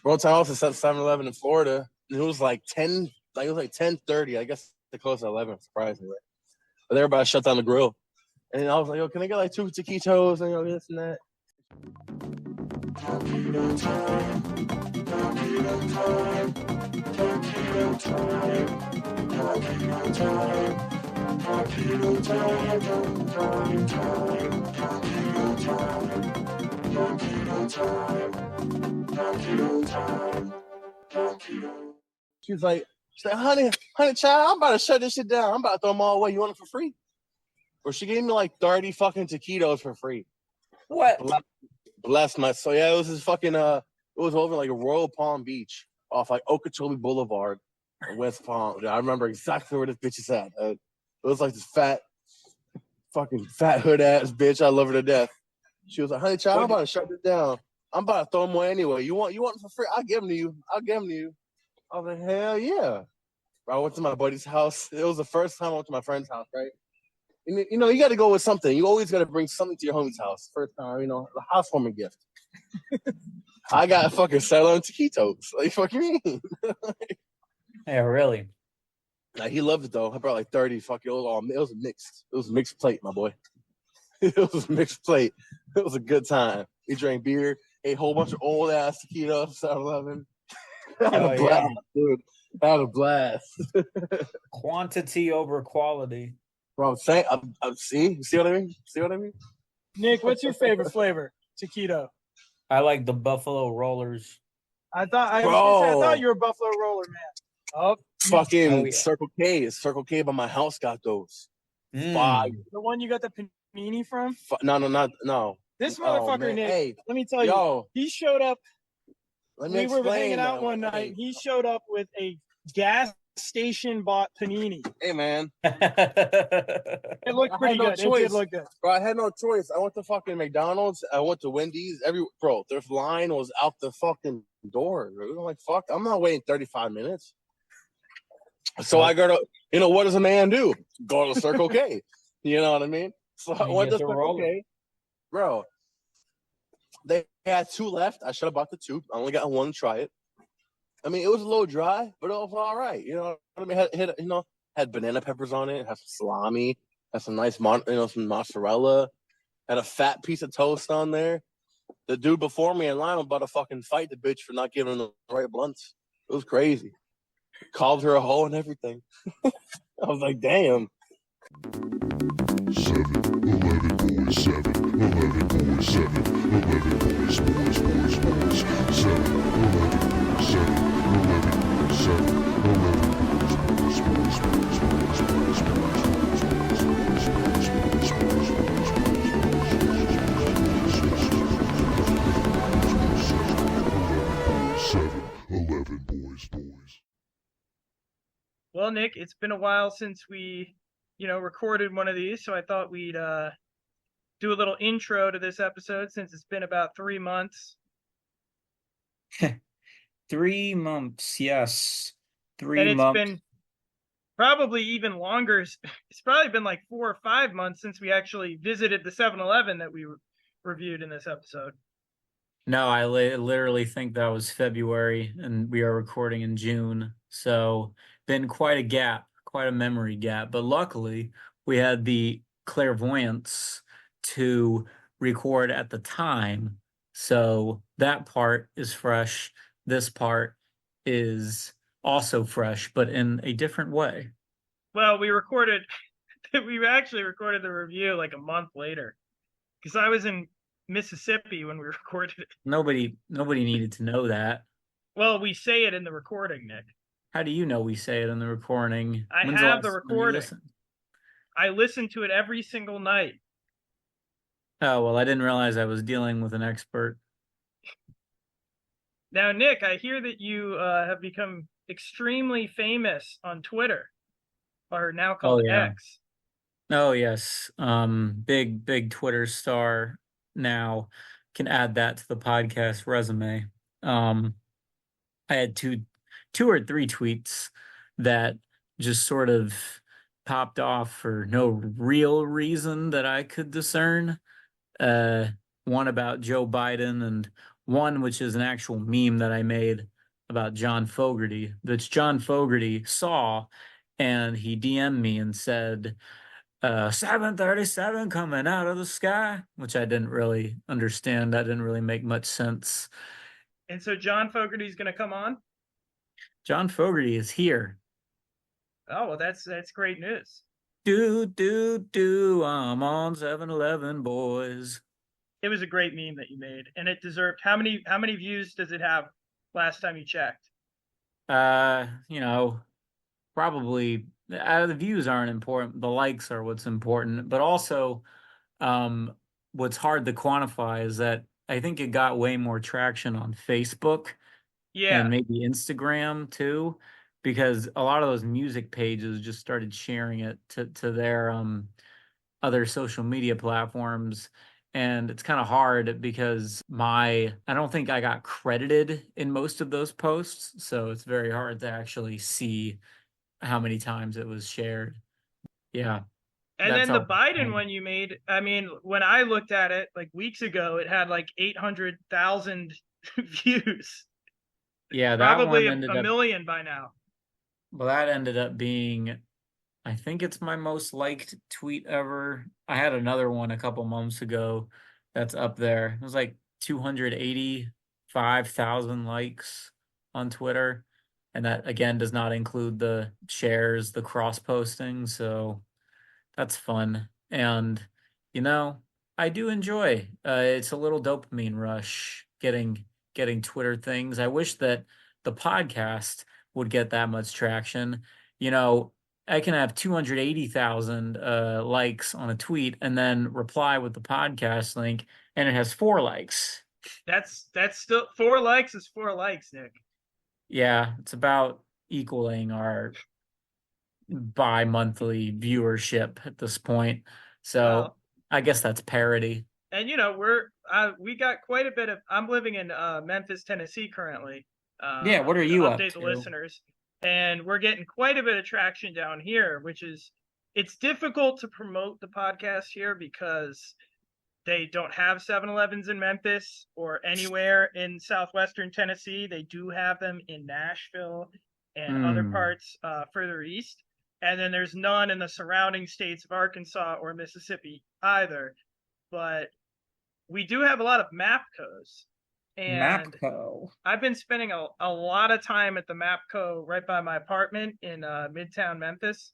One time I was at 7-Eleven in Florida, and it was like 10, like it was like 10:30. I guess they closed at 11, surprisingly. But everybody shut down the grill. And I was like, yo, can I get like 2 taquitos and this and that? Taquito time. Taquito time. Taquito time. Taquito time. Taquito time. Taquito time. Taquito time. Taquito time. Taquito. She's like, honey, child, I'm about to shut this shit down. I'm about to throw them all away. You want it for free? Or she gave me like 30 fucking taquitos for free. What? Bless my soul. Yeah, it was this fucking it was over like a Royal Palm Beach off like Okeechobee Boulevard in West Palm. I remember exactly where this bitch is at. It was like this fat hood ass bitch. I love her to death. She was like, honey, child, I'm about to shut this down. I'm about to throw them away anyway. You want them for free? I'll give them to you. I was like, hell yeah. I went to my buddy's house. It was the first time I went to my friend's house, right? And, you know, you got to go with something. You always got to bring something to your homie's house. First time, you know, the housewarming gift. I got fucking $7 taquitos. Like, fuck you mean? Yeah, really? Like, he loved it, though. I brought like 30. Fuck it. It was mixed. It was a mixed plate, my boy. It was a mixed plate. It was a good time. We drank beer, ate a whole bunch of old-ass taquitos, 7-Eleven. I had a blast, dude. I had a blast. Quantity over quality. Bro, I'm saying, see what I mean? See what I mean? Nick, what's your favorite flavor? Taquito. I like the Buffalo Rollers. I thought you were a Buffalo Roller man. Oh, fucking Circle K. Circle K by my house got those. The one you got the panini from? No. This motherfucker, Nick. Hey, let me tell you, he showed up. We were hanging out one night. He showed up with a gas station bought panini. Hey, man. It looked pretty good. It did look good. Bro, I had no choice. I went to fucking McDonald's. I went to Wendy's. Their line was out the fucking door. I'm like, fuck, I'm not waiting 35 minutes. So I go to, what does a man do? Go to Circle K. You know what I mean? So I went to Circle K. Bro, they had 2 left. I should have bought the 2. I only got 1 to try it. I mean, it was a little dry, but it was all right. You know what I mean? Had banana peppers on it, had some salami, had some nice, some mozzarella, had a fat piece of toast on there. The dude before me in line was about to fucking fight the bitch for not giving him the right blunts. It was crazy. Called her a hoe and everything. I was like, damn. 7-11 boys, 7-11 boys, 7-11 boys, boys, 7-11 boys, 7-11 boys, 7-11 boys. Well, Nick, it's been a while since we, recorded one of these, so I thought we'd do a little intro to this episode since it's been about 3 months. 3 months, yes. 3 and it's months. Been probably even longer. It's probably been like 4 or 5 months since we actually visited the 7-Eleven that we reviewed in this episode. No, I literally think that was February, and we are recording in June. So, been quite a gap, quite a memory gap. But luckily, we had the clairvoyance to record at the time. So, that part is fresh. This part is also fresh, but in a different way. Well, we actually recorded the review like a month later because I was in Mississippi when we recorded it. Nobody needed to know that. Well, we say it in the recording, Nick. How do you know we say it in the recording? I have the recording. I listen to it every single night. Oh, well, I didn't realize I was dealing with an expert. Now, Nick, I hear that you have become extremely famous on Twitter, or now called X. Oh, yes. Big Twitter star now. Can add that to the podcast resume. I had two or three tweets that just sort of popped off for no real reason that I could discern. One about Joe Biden and One, which is an actual meme that I made about John Fogerty, that John Fogerty saw, and he DM'd me and said, 737 coming out of the sky, which I didn't really understand. That didn't really make much sense. And so John Fogerty's going to come on? John Fogerty is here. Oh, well, that's great news. I'm on 7-Eleven, boys. It was a great meme that you made, and it deserved. How many views does it have last time you checked? Probably the views aren't important. The likes are what's important. But also, what's hard to quantify is that I think it got way more traction on Facebook and maybe Instagram too, because a lot of those music pages just started sharing it to their other social media platforms. And it's kind of hard because I don't think I got credited in most of those posts. So it's very hard to actually see how many times it was shared. Yeah. And then the Biden one you made, I mean, when I looked at it like weeks ago, it had like 800,000 views. Yeah, that probably one a million by now. Well, that ended up being, I think it's my most liked tweet ever. I had another one a couple months ago that's up there. It was like 285,000 likes on Twitter. And that, again, does not include the shares, the cross-posting. So that's fun. And, I do enjoy. It's a little dopamine rush getting Twitter things. I wish that the podcast would get that much traction. I can have 280,000 likes on a tweet and then reply with the podcast link, and it has 4 likes. That's still 4 likes is 4 likes, Nick. Yeah, it's about equaling our bi-monthly viewership at this point. So I guess that's parity. And we got quite a bit of. I'm living in Memphis, Tennessee currently. Yeah, what are you up update to? The listeners, and we're getting quite a bit of traction down here, which is it's difficult to promote the podcast here because they don't have 7-Elevens in Memphis or anywhere in southwestern Tennessee. They do have them in Nashville and other parts further east. And then there's none in the surrounding states of Arkansas or Mississippi either. But we do have a lot of Mapcos. And Mapco. I've been spending a lot of time at the Mapco right by my apartment in Midtown Memphis.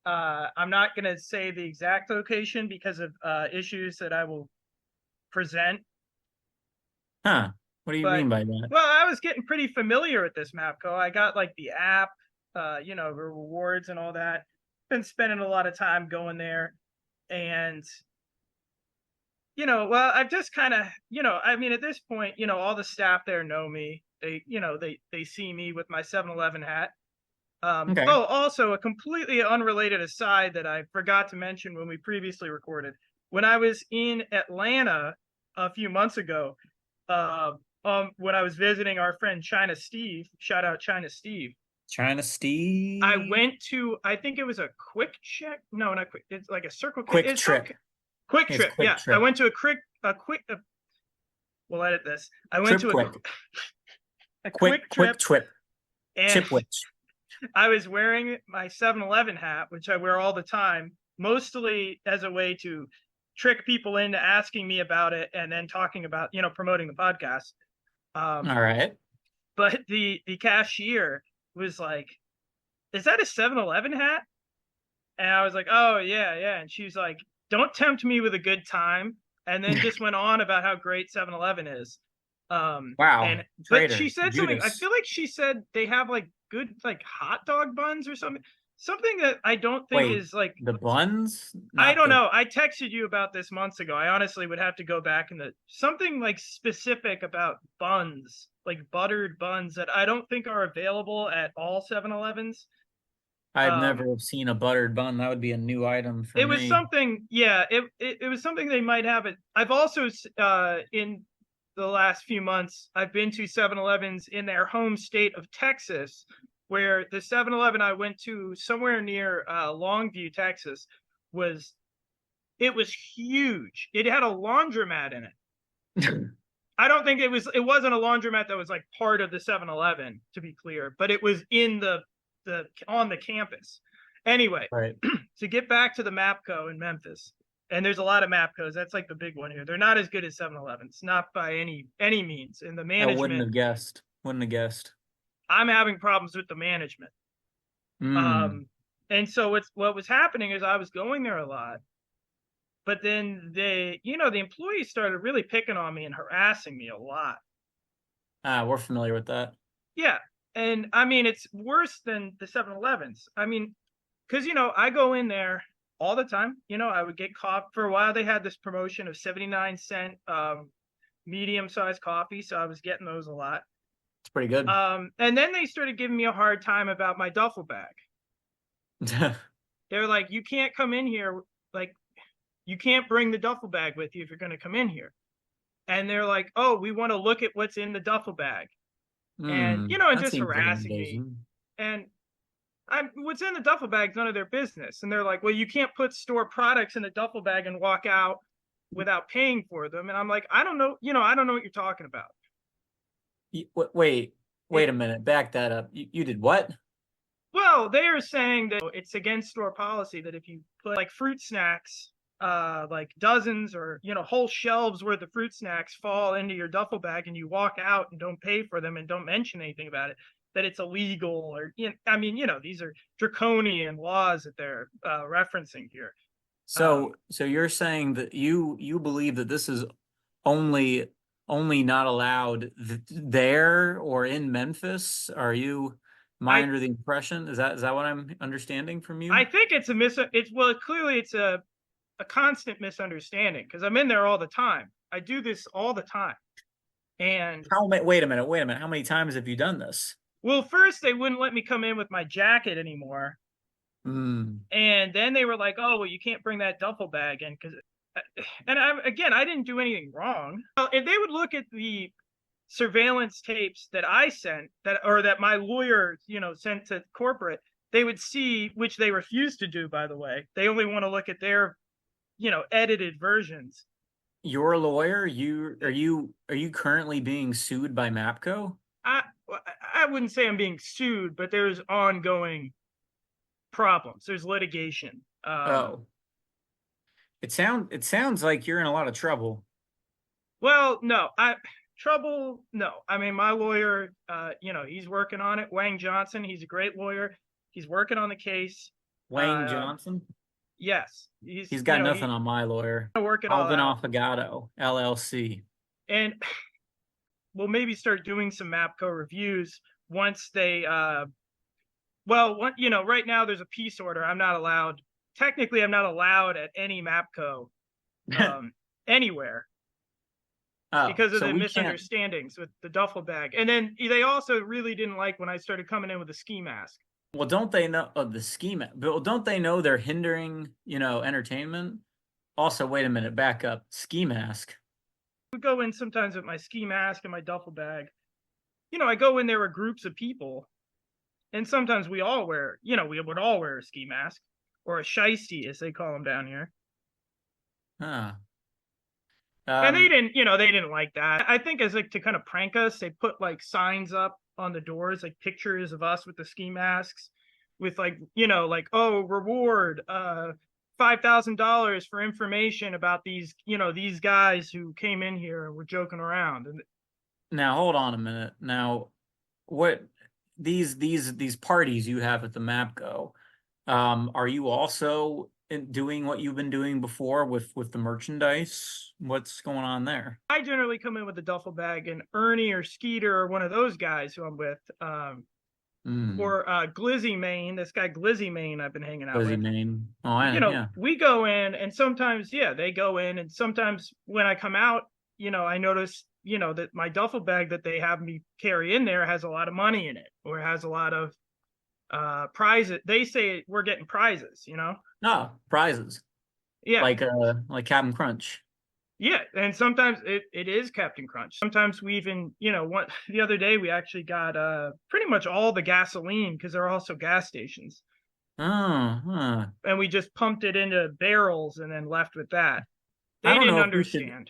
I'm not going to say the exact location because of issues that I will present. Huh. What do you mean by that? Well, I was getting pretty familiar with this Mapco. I got like the app, the rewards and all that. Been spending a lot of time going there. And, well, I've just kind of, at this point, all the staff there know me. They see me with my 7-Eleven hat. Okay. Oh, also a completely unrelated aside that I forgot to mention when we previously recorded. When I was in Atlanta a few months ago, when I was visiting our friend China Steve, shout out China Steve. China Steve. I went to, I think it was a Quick Check. No, not Quick. It's like a Circle K. Quick Trip. Quick Trip. Yeah, trip. I went to a quick. We'll edit this. I went to a quick trip. And Chipwich. I was wearing my 7-Eleven hat, which I wear all the time, mostly as a way to trick people into asking me about it and then talking about, promoting the podcast. All right. But the cashier was like, "Is that a 7-Eleven hat?" And I was like, "Oh, yeah. And she was like, "Don't tempt me with a good time." And then just went on about how great 7-Eleven is. Wow. But she said something. I feel like she said they have like good like hot dog buns or something that I don't think is like the buns. I don't know. I texted you about this months ago. I honestly would have to go back and something like specific about buns, like buttered buns that I don't think are available at all 7-Elevens. I've never seen a buttered bun. That would be a new item for me. It was something. Yeah, it was something they might have it. I've also in the last few months, I've been to 7-Elevens in their home state of Texas, where the 7-Eleven I went to somewhere near Longview, Texas, was huge. It had a laundromat in it. I don't think it wasn't a laundromat that was like part of the 7-Eleven, to be clear, but it was in the on the campus. Anyway, Right. to get back to the Mapco in Memphis, and there's a lot of Mapcos. That's like the big one here. They're not as good as 7-Elevens, not by any means. And the I management, wouldn't have guessed. Wouldn't have guessed. I'm having problems with the management. And so what was happening is I was going there a lot, but then the employees started really picking on me and harassing me a lot. We're familiar with that. Yeah. And I mean, it's worse than the 7-Elevens. I mean, because, I go in there all the time. I would get coffee. For a while, they had this promotion of 79-cent medium-sized coffee, so I was getting those a lot. It's pretty good. And then they started giving me a hard time about my duffel bag. They're like, you can't come in here. Like, you can't bring the duffel bag with you if you're going to come in here. And they're like, oh, we want to look at what's in the duffel bag. And, and just harassing me. And what's in the duffel bag is none of their business. And they're like, well, you can't put store products in a duffel bag and walk out without paying for them. And I'm like, I don't know. I don't know what you're talking about. Wait a minute. Back that up. You did what? Well, they are saying that it's against store policy that if you put like fruit snacks, like dozens or, whole shelves worth of fruit snacks fall into your duffel bag and you walk out and don't pay for them and don't mention anything about it, that it's illegal. Or, these are draconian laws that they're referencing here. So you're saying that you believe that this is only not allowed there or in Memphis? Are you under the impression? Is that what I'm understanding from you? I think it's clearly it's a constant misunderstanding, because I'm in there all the time. I do this all the time. And wait a minute. How many times have you done this? Well, first they wouldn't let me come in with my jacket anymore. And then they were like, oh, well, you can't bring that duffel bag in I didn't do anything wrong. If they would look at the surveillance tapes that I sent, that my lawyer, sent to corporate, they would see, which they refuse to do, by the way. They only want to look at their, edited versions. Your lawyer? Are you currently being sued by Mapco? I wouldn't say I'm being sued, but there's ongoing problems. There's litigation. It sounds like you're in a lot of trouble. Well, no, no. I mean, my lawyer, he's working on it. Wang Johnson, he's a great lawyer. He's working on the case. Wang Johnson? Yes. He's got nothing on my lawyer. Alvin Affogato, LLC. And we'll maybe start doing some Mapco reviews once they, right now there's a peace order. Technically, I'm not allowed at any Mapco anywhere. Because of the misunderstandings with the duffel bag. And then they also really didn't like when I started coming in with a ski mask. Well, don't they know the ski mask? But don't they know they're hindering, entertainment? Also, wait a minute, back up. Ski mask. I go in sometimes with my ski mask and my duffel bag. I go in there with groups of people. And sometimes we would all wear a ski mask. Or a shiesty, as they call them down here. Huh. And they didn't like that. I think as like to kind of prank us, they put like signs up on the doors, like pictures of us with the ski masks, with like, oh, reward, $5,000 for information about these guys who came in here and were joking around. And now hold on a minute. Now, what these parties you have at the Mapco, are you also doing what you've been doing before with the merchandise? What's going on there? I generally come in with a duffel bag, and Ernie or Skeeter or one of those guys who I'm with, or Glizzy Main, this guy Glizzy Main I've been hanging out with. Glizzy Main. Oh, yeah. We go in, and sometimes, they go in, and sometimes when I come out, I notice, that my duffel bag that they have me carry in there has a lot of money in it, or has a lot of prizes. They say we're getting prizes, No, prizes. Yeah. Like Captain Crunch. Yeah, and sometimes it is Captain Crunch. Sometimes we even, the other day we actually got pretty much all the gasoline, because there are also gas stations. And we just pumped it into barrels and then left with that. They didn't understand.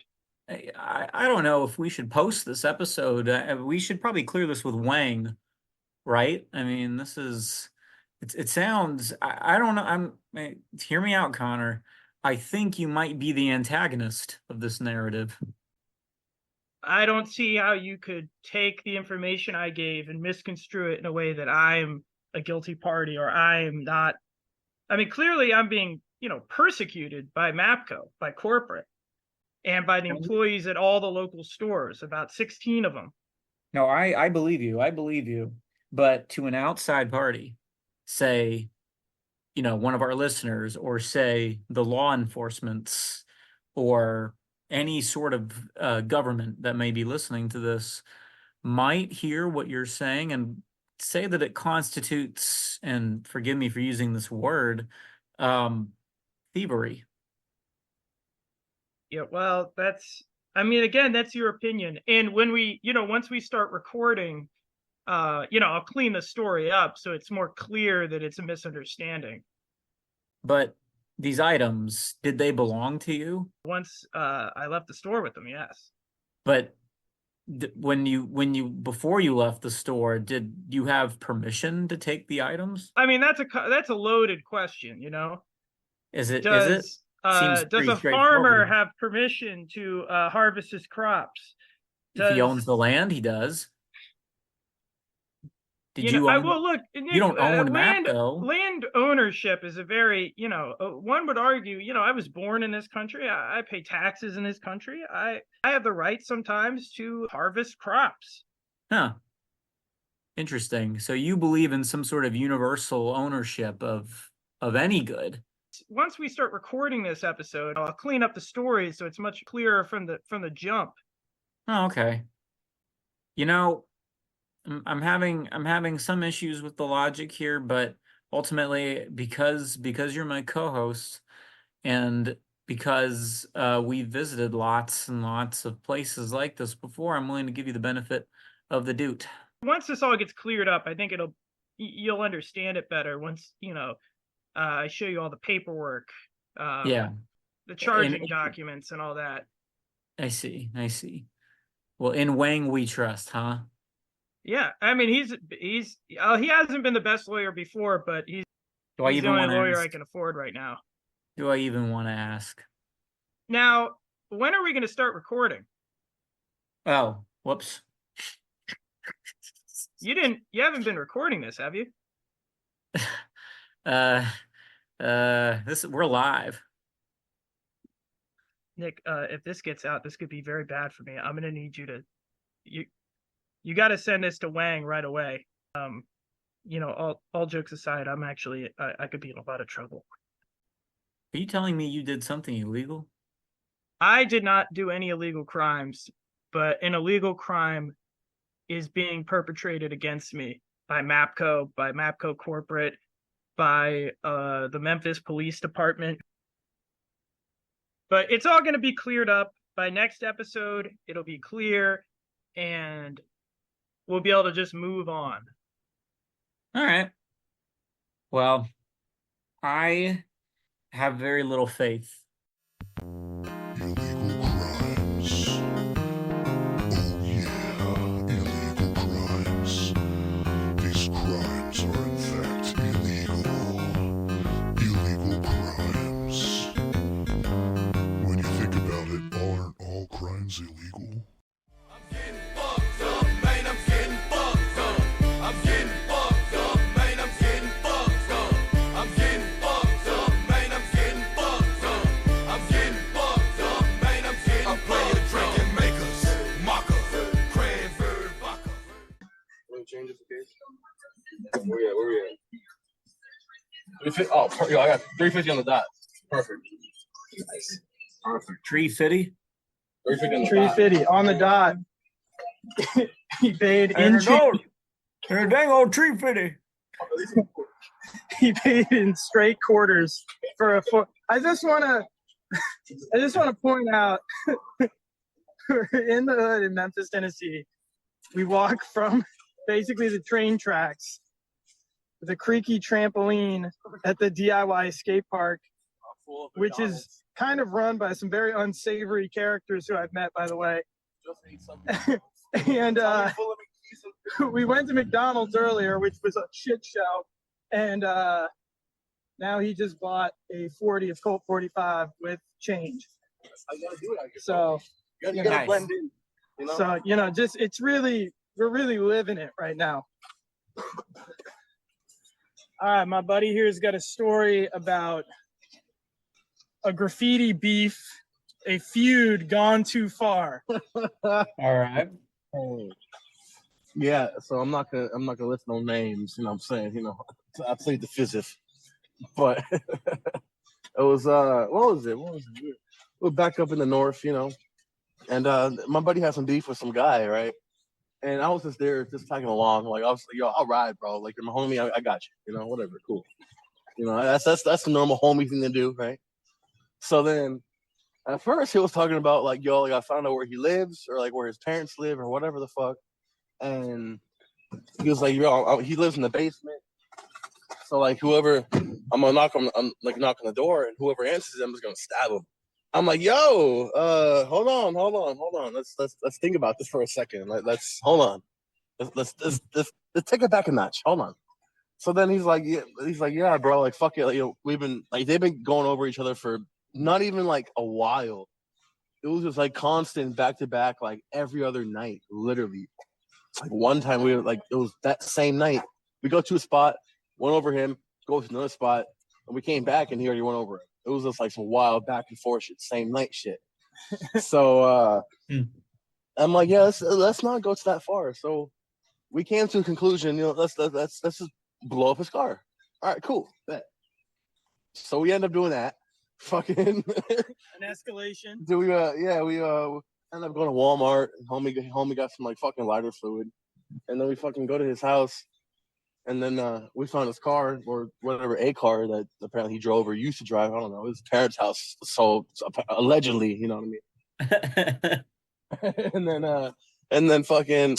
I don't know if we should post this episode. We should probably clear this with Wang, right? I mean, this is it sounds I don't know. Hear me out, Connor. I think you might be the antagonist of this narrative. I don't see how you could take the information I gave and misconstrue it in a way that I'm a guilty party or I am not. I mean, clearly I'm being, persecuted by Mapco, by corporate, and by the employees at all the local stores, about 16 of them. No, I believe you. I believe you. But to an outside party, say, one of our listeners, or say the law enforcements, or any sort of government that may be listening to this, might hear what you're saying and say that it constitutes, and forgive me for using this word, thievery. Yeah, well, again, that's your opinion. And when once we start recording, I'll clean the story up so it's more clear that it's a misunderstanding. But these items, did they belong to you? Once I left the store with them, yes. But before you left the store, did you have permission to take the items? I mean, that's a loaded question, Is it? Does a farmer have permission to harvest his crops? If he owns the land, he does. Did you own? Well, look, Nick, you don't own Mapco. Land ownership is a very, one would argue, I was born in this country. I pay taxes in this country. I have the right sometimes to harvest crops. Huh. Interesting. So you believe in some sort of universal ownership of any good. Once we start recording this episode, I'll clean up the story so it's much clearer from the jump. Oh, okay. I'm having some issues with the logic here, but ultimately, because you're my co-host, and because we visited lots and lots of places like this before, I'm willing to give you the benefit of the doubt. Once this all gets cleared up, I think you'll understand it better once I show you all the paperwork, the charging documents and all that. I see. Well, in Wang we trust, huh? Yeah, I mean he hasn't been the best lawyer before, but he's the only lawyer I can afford right now. Do I even want to ask? Now, when are we going to start recording? Oh, whoops. You haven't been recording this, have you? We're live. Nick, if this gets out, this could be very bad for me. I'm going to need you got to send this to Wang right away. All jokes aside, I'm actually, I could be in a lot of trouble. Are you telling me you did something illegal? I did not do any illegal crimes, but an illegal crime is being perpetrated against me by Mapco Corporate, by the Memphis Police Department. But it's all going to be cleared up by next episode. It'll be clear, and we'll be able to just move on. All right. Well, I have very little faith. Illegal crimes. Oh yeah, illegal crimes. These crimes are in fact illegal. Illegal crimes. When you think about it, aren't all crimes illegal? Changes the case. Where we at? Oh, I got 350 on the dot. Perfect. Nice. Perfect. 350? 350 on the dot. He paid in change. Dang old 350. He paid in straight quarters for a foot. I just want to point out, we're in the hood in Memphis, Tennessee. We walk from basically the train tracks with a creaky trampoline at the DIY skate park, which is kind of run by some very unsavory characters who I've met, by the way. Just ate something. And Full of we went to McDonald's earlier, which was a shit show. And now he just bought a 40 of Colt 45 with change. I gotta do it. So You gotta Nice. blend in. You know? So, you know, just we're really living it right now. All right, my buddy here's got a story about a graffiti beef, a feud gone too far. All right. Yeah, so I'm not gonna list no names, you know what I'm saying? You know, I played the physics. But it was what was it? We're back up in the north, you know. And my buddy had some beef with some guy, right? And I was just there, just tagging along. Like, I was like, yo, I'll ride, bro. Like, you're my homie, I got you. You know, whatever, cool. You know, that's the normal homie thing to do, right? So then, at first, he was talking about, like, yo, like, I found out where he lives, or, like, where his parents live, or whatever the fuck. And he was like, yo, he lives in the basement. So, like, whoever, I'm gonna knock on the door, and whoever answers him is gonna stab him. I'm like, yo, hold on. Let's think about this for a second. Let's hold on. Let's take it back a notch. Hold on. So then he's like, yeah, bro, like fuck it. Like, you know, we've been like they've been going over each other for not even like a while. It was just like constant back to back, like every other night, literally. Like one time we were like it was that same night. We go to a spot, went over him, go to another spot, and we came back and he already went over it. It was just like some wild back and forth shit, same night shit. So I'm like, yeah, let's not go to that far. So we came to a conclusion, you know, let's just blow up his car. All right, cool. Bet. So we end up doing that. Fucking An escalation. we end up going to Walmart. Homie got some like fucking lighter fluid, and then we fucking go to his house. And then we found his car, or whatever, a car that apparently he drove or used to drive. I don't know. His parents' house. So allegedly, you know what I mean? and then fucking,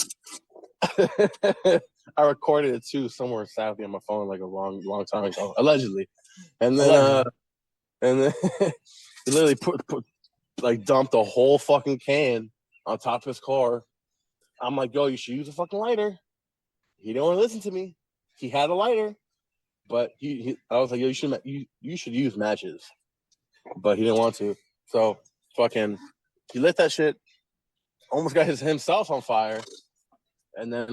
I recorded it too somewhere sadly on my phone like a long time ago, allegedly. And then he literally put like dumped a whole fucking can on top of his car. I'm like, yo, you should use a fucking lighter. He didn't want to listen to me. He had a lighter, but I was like, yo, you should use matches, but he didn't want to. So fucking, he lit that shit, almost got himself on fire, and then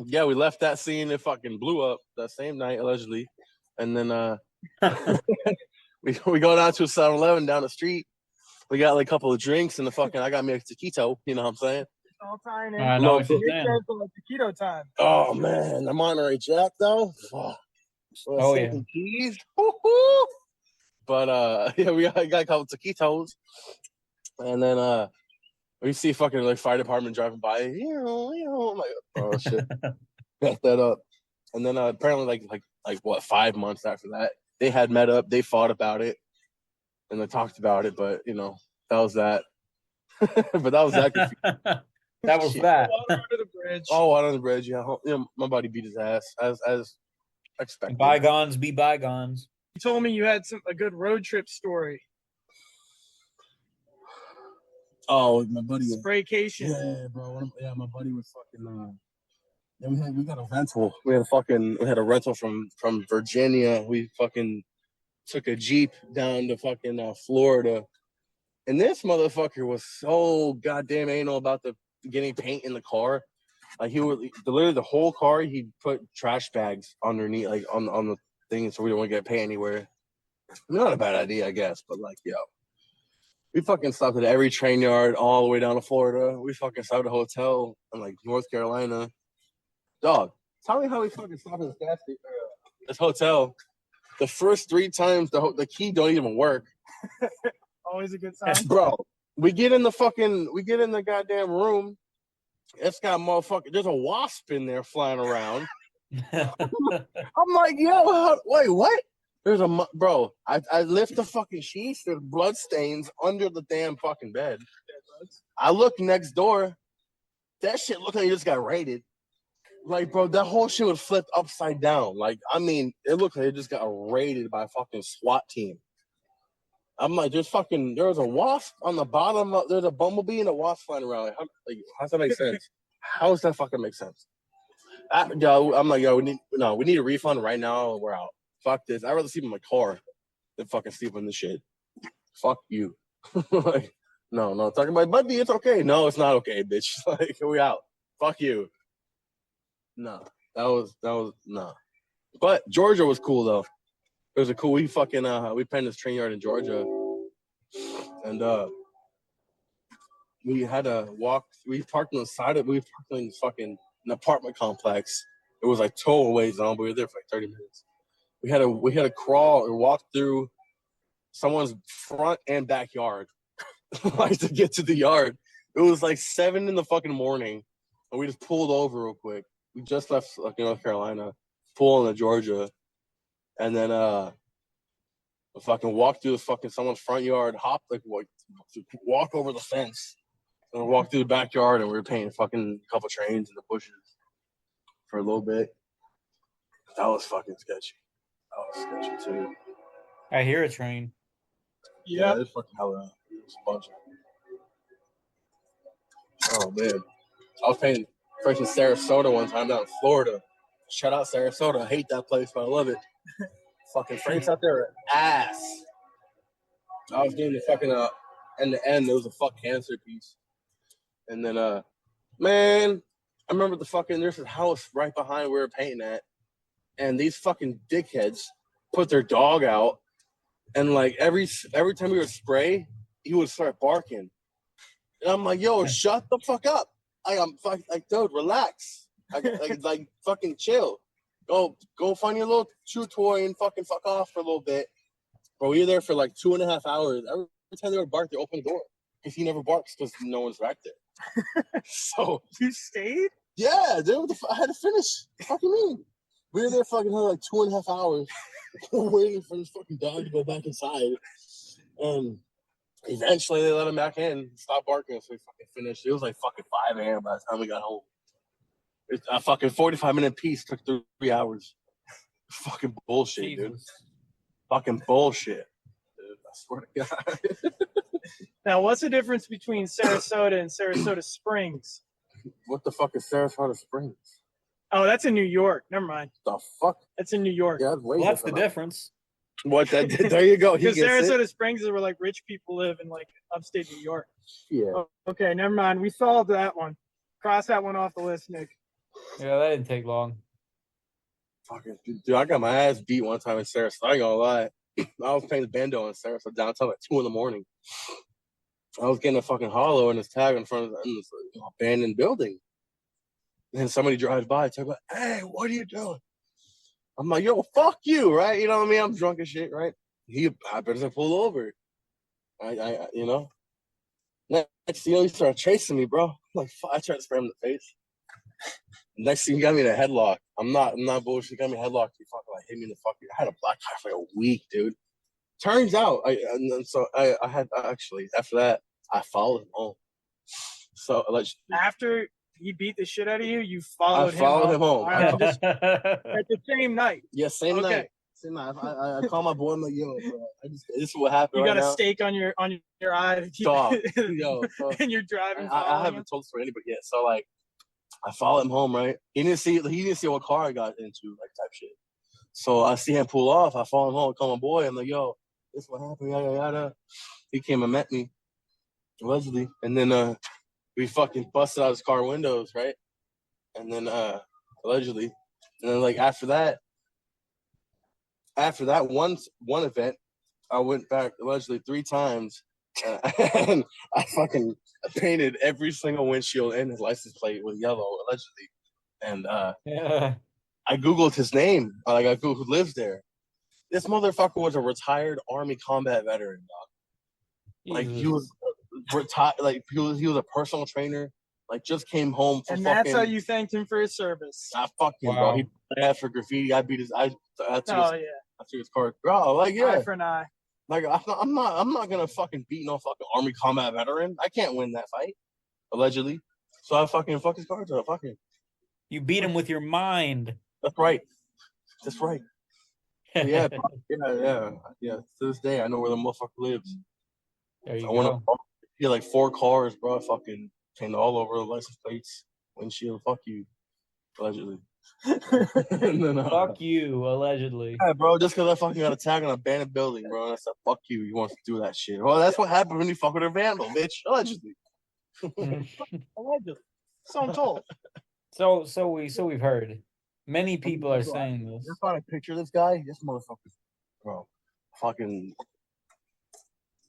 yeah, we left that scene. It fucking blew up that same night allegedly, and then we go down to a 7-Eleven down the street. We got like a couple of drinks and I got me a taquito. You know what I'm saying? All tying in. I know what you're saying. Taquito time. Oh man, the Monterey Jack though. Oh yeah. Keys. Woo-hoo. But yeah, we got a couple taquitos, and then we see fucking like fire department driving by. You know, I'm like, oh shit, back that up. And then apparently like what 5 months after that, they had met up. They fought about it, and they talked about it. But you know, that was that. But that was that. That was that. Water under the bridge. Oh, out on the bridge, yeah. You know, my buddy beat his ass as expected. Bygones be bygones. You told me you had a good road trip story. Oh, my buddy. Spraycation. Yeah, bro. Yeah, my buddy was fucking. Yeah, we got a rental. We had a rental from Virginia. We fucking took a Jeep down to fucking Florida, and this motherfucker was so goddamn anal about getting paint in the car. Like he would literally the whole car. He'd put trash bags underneath, like on the thing, so we don't want to get paint anywhere. Not a bad idea, I guess, but like, yo, we fucking stopped at every train yard all the way down to Florida. We fucking stopped at a hotel in like North Carolina. Dog, tell me how we fucking stopped at this hotel. The first 3 times the key don't even work. Always a good sign. Bro, we get in the goddamn room. It's got motherfucker. There's a wasp in there flying around. I'm like, yo, wait, what? There's bro. I lift the fucking sheets. There's blood stains under the damn fucking bed. I look next door. That shit looked like it just got raided. Like, bro, that whole shit was flipped upside down. Like, I mean, it looked like it just got raided by a fucking SWAT team. I'm like, there was a wasp on the bottom. There's a bumblebee and a wasp flying around. Like, how does that make sense? How does that fucking make sense? I'm like, yo, we need a refund right now. We're out. Fuck this. I'd rather sleep in my car than fucking sleep in this shit. Fuck you. Like, no, talking about buddy, it's okay. No, it's not okay, bitch. Like, we out. Fuck you. No, that was no. But Georgia was cool though. It was a cool. We penned this train yard in Georgia, and we had to walk. We parked on the side of. We parked in fucking an apartment complex. It was like tollway zone, but we were there for like 30 minutes. We had to crawl or walk through someone's front and backyard, like to get to the yard. It was like 7 in the fucking morning, and we just pulled over real quick. We just left North Carolina, pulled into Georgia, and then fucking walk through someone's front yard, walk over the fence, and walk through the backyard, and we were painting fucking a couple trains in the bushes for a little bit. That was fucking sketchy. That was sketchy too. I hear a train. Yeah. It's fucking hella. It was a bunch of. Oh man, I was painting fresh in Sarasota one time down in Florida. Shout out Sarasota. I hate that place, but I love it. Fucking Frank's out there are ass. I was doing the fucking end to end. There was a fuck cancer piece, and then man, I remember there's this house right behind where we were painting at, and these fucking dickheads put their dog out, and like every time we would spray, he would start barking, and I'm like, yo, shut the fuck up. I'm like, dude, relax. Like fucking chill. Go find your little chew toy and fucking fuck off for a little bit. But we were there for like 2.5 hours. Every time they would bark, they open the door because he never barks because no one's back there. So You stayed? yeah, I had to finish. What do you mean? We were there fucking like 2.5 hours waiting for this fucking dog to go back inside. And eventually they let him back in, stop barking, so we fucking finished. It was like fucking 5 a.m. by the time we got home. It's a fucking 45-minute piece took 3 hours. Fucking bullshit, dude. Fucking bullshit. Dude, I swear to God. Now, what's the difference between Sarasota and Sarasota Springs? What the fuck is Sarasota Springs? Oh, that's in New York. Never mind. The fuck? That's in New York. Yeah, that's way Well, that's the different. difference. What that? There you go. He Because gets Sarasota it. Springs is where like rich people live in like upstate New York. Yeah. Oh, okay, never mind. We solved that one. Cross that one off the list, Nick. Yeah, that didn't take long. Fucking dude, I got my ass beat one time in Sarasota. I ain't gonna lie. I was playing the bando in Sarasota downtown at 2 in the morning. I was getting a fucking hollow in this tag in front of this abandoned building. And somebody drives by and talk about, hey, what are you doing? I'm like, yo, fuck you, right? You know what I mean? I'm drunk as shit, right? I better pull over. I you know. Next thing you know, he started chasing me, bro. I'm like, fuck, I tried to spray him in the face. Next thing he got me in a headlock. I'm not bullshit. He got me in a headlock. He fucking like hit me in the fucking. I had a black eye for like a week, dude. Turns out, I had actually after that I followed him home. So allegedly, After he beat the shit out of you, you followed him. I followed him home. Wow, just at the same night. Yeah, same Okay. night. Same night. I call my boy. I'm like, yo, bro, this is what happened. You got right a now. stake on your eye. Dog. Yo, so And you're driving. I following haven't him. told this for anybody yet. So like, I followed him home, right? He didn't see what car I got into, like type shit. So I see him pull off. I follow him home. I call my boy. I'm like, yo, this is what happened. Yada yada. He came and met me, allegedly, and then we fucking busted out his car windows, right? And then allegedly, and then like after that one event, I went back allegedly 3 times, and I fucking painted every single windshield and his license plate with yellow allegedly, and Yeah. I googled his name. Like I googled who lives there. This motherfucker was a retired Army combat veteran, dog. Like he was retired. Like he was a personal trainer. Like just came home from And fucking. that's how you thanked him for his service. I fucking Wow. bro. He asked for graffiti. I beat his. I took Oh his, yeah. I took his car. Bro, like yeah. Eye for an eye. Like I'm not gonna fucking beat no fucking Army combat veteran. I can't win that fight. Allegedly. So I fucking fuck his car to fucking. You beat him with your mind. That's right. That's right. Yeah, yeah. To this day, I know where the motherfucker lives. There you I went go. up, yeah, like 4 cars, bro. Fucking came all over the license plates, windshield. Fuck you, allegedly. And then, Fuck you, allegedly. yeah, bro, just because I fucking got attacked on an abandoned building, bro. And I said, fuck you. You want to do that shit? Well, that's what happened when you fuck with a vandal, bitch. Allegedly. Allegedly. So I'm told. So we've heard. Many people are saying this. Just find a picture of this guy. This motherfucker, bro, fucking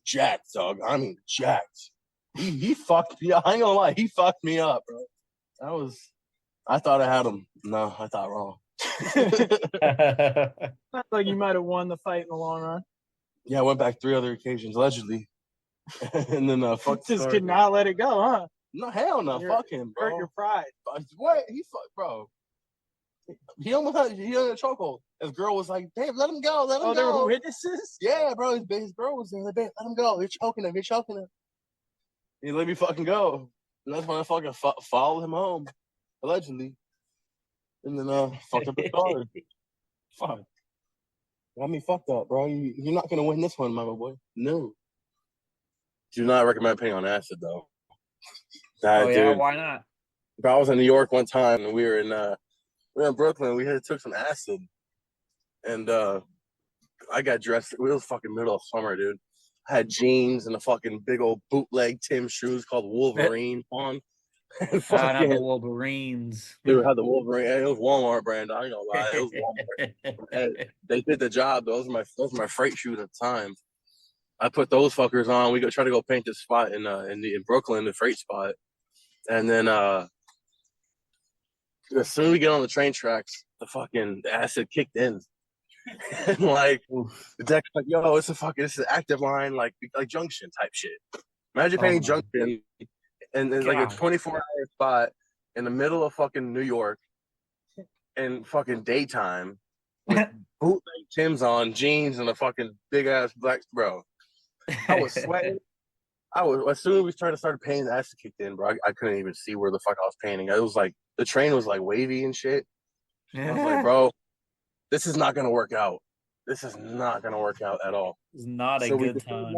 jacked, dog. I mean, jacked. He fucked me. I ain't gonna lie. He fucked me up, bro. I thought I had him. No, I thought wrong. Sounds like you might have won the fight in the long run. Yeah, I went back 3 other occasions, allegedly. And then fuck. Just could not let it go, huh? No, hell no. Fuck him, bro. Hurt your pride. What? He fucked, bro. He almost had a chokehold. His girl was like, "Babe, let him go, let him go." Oh, there were witnesses? Yeah, bro. His girl was there. Like, "Babe, let him go. You're choking him. You're choking him." He let me fucking go. And that's when I fucking followed him home, allegedly. And then fucked up his car. Fuck. Got me fucked up, bro. You're not gonna win this one, my boy. No. Do not recommend paying on acid, though. Oh yeah, dude. why not? Bro, I was in New York one time, and we were in Brooklyn. We took some acid, and I got dressed. It was fucking middle of summer, dude. I had jeans and a fucking big old bootleg Tim shoes called Wolverine on. Not the Wolverines. Dude, had the Wolverine. It was Walmart brand. I ain't gonna lie, it was Walmart. They did the job. Those were my freight shoes at the time. I put those fuckers on. We try to go paint this spot in Brooklyn, the freight spot, and then as soon as we get on the train tracks, the acid kicked in. And like the deck's like, yo, it's an active line, like Junction type shit. Imagine painting Junction and it's like a 24-hour spot in the middle of fucking New York in fucking daytime with bootleg Timbs on, jeans, and a fucking big ass black, bro. I was sweating. As soon as we started painting, the acid kicked in, bro. I couldn't even see where the fuck I was painting. It was like the train was like wavy and shit. I was like, bro, this is not gonna work out. This is not gonna work out at all. It's not a good time.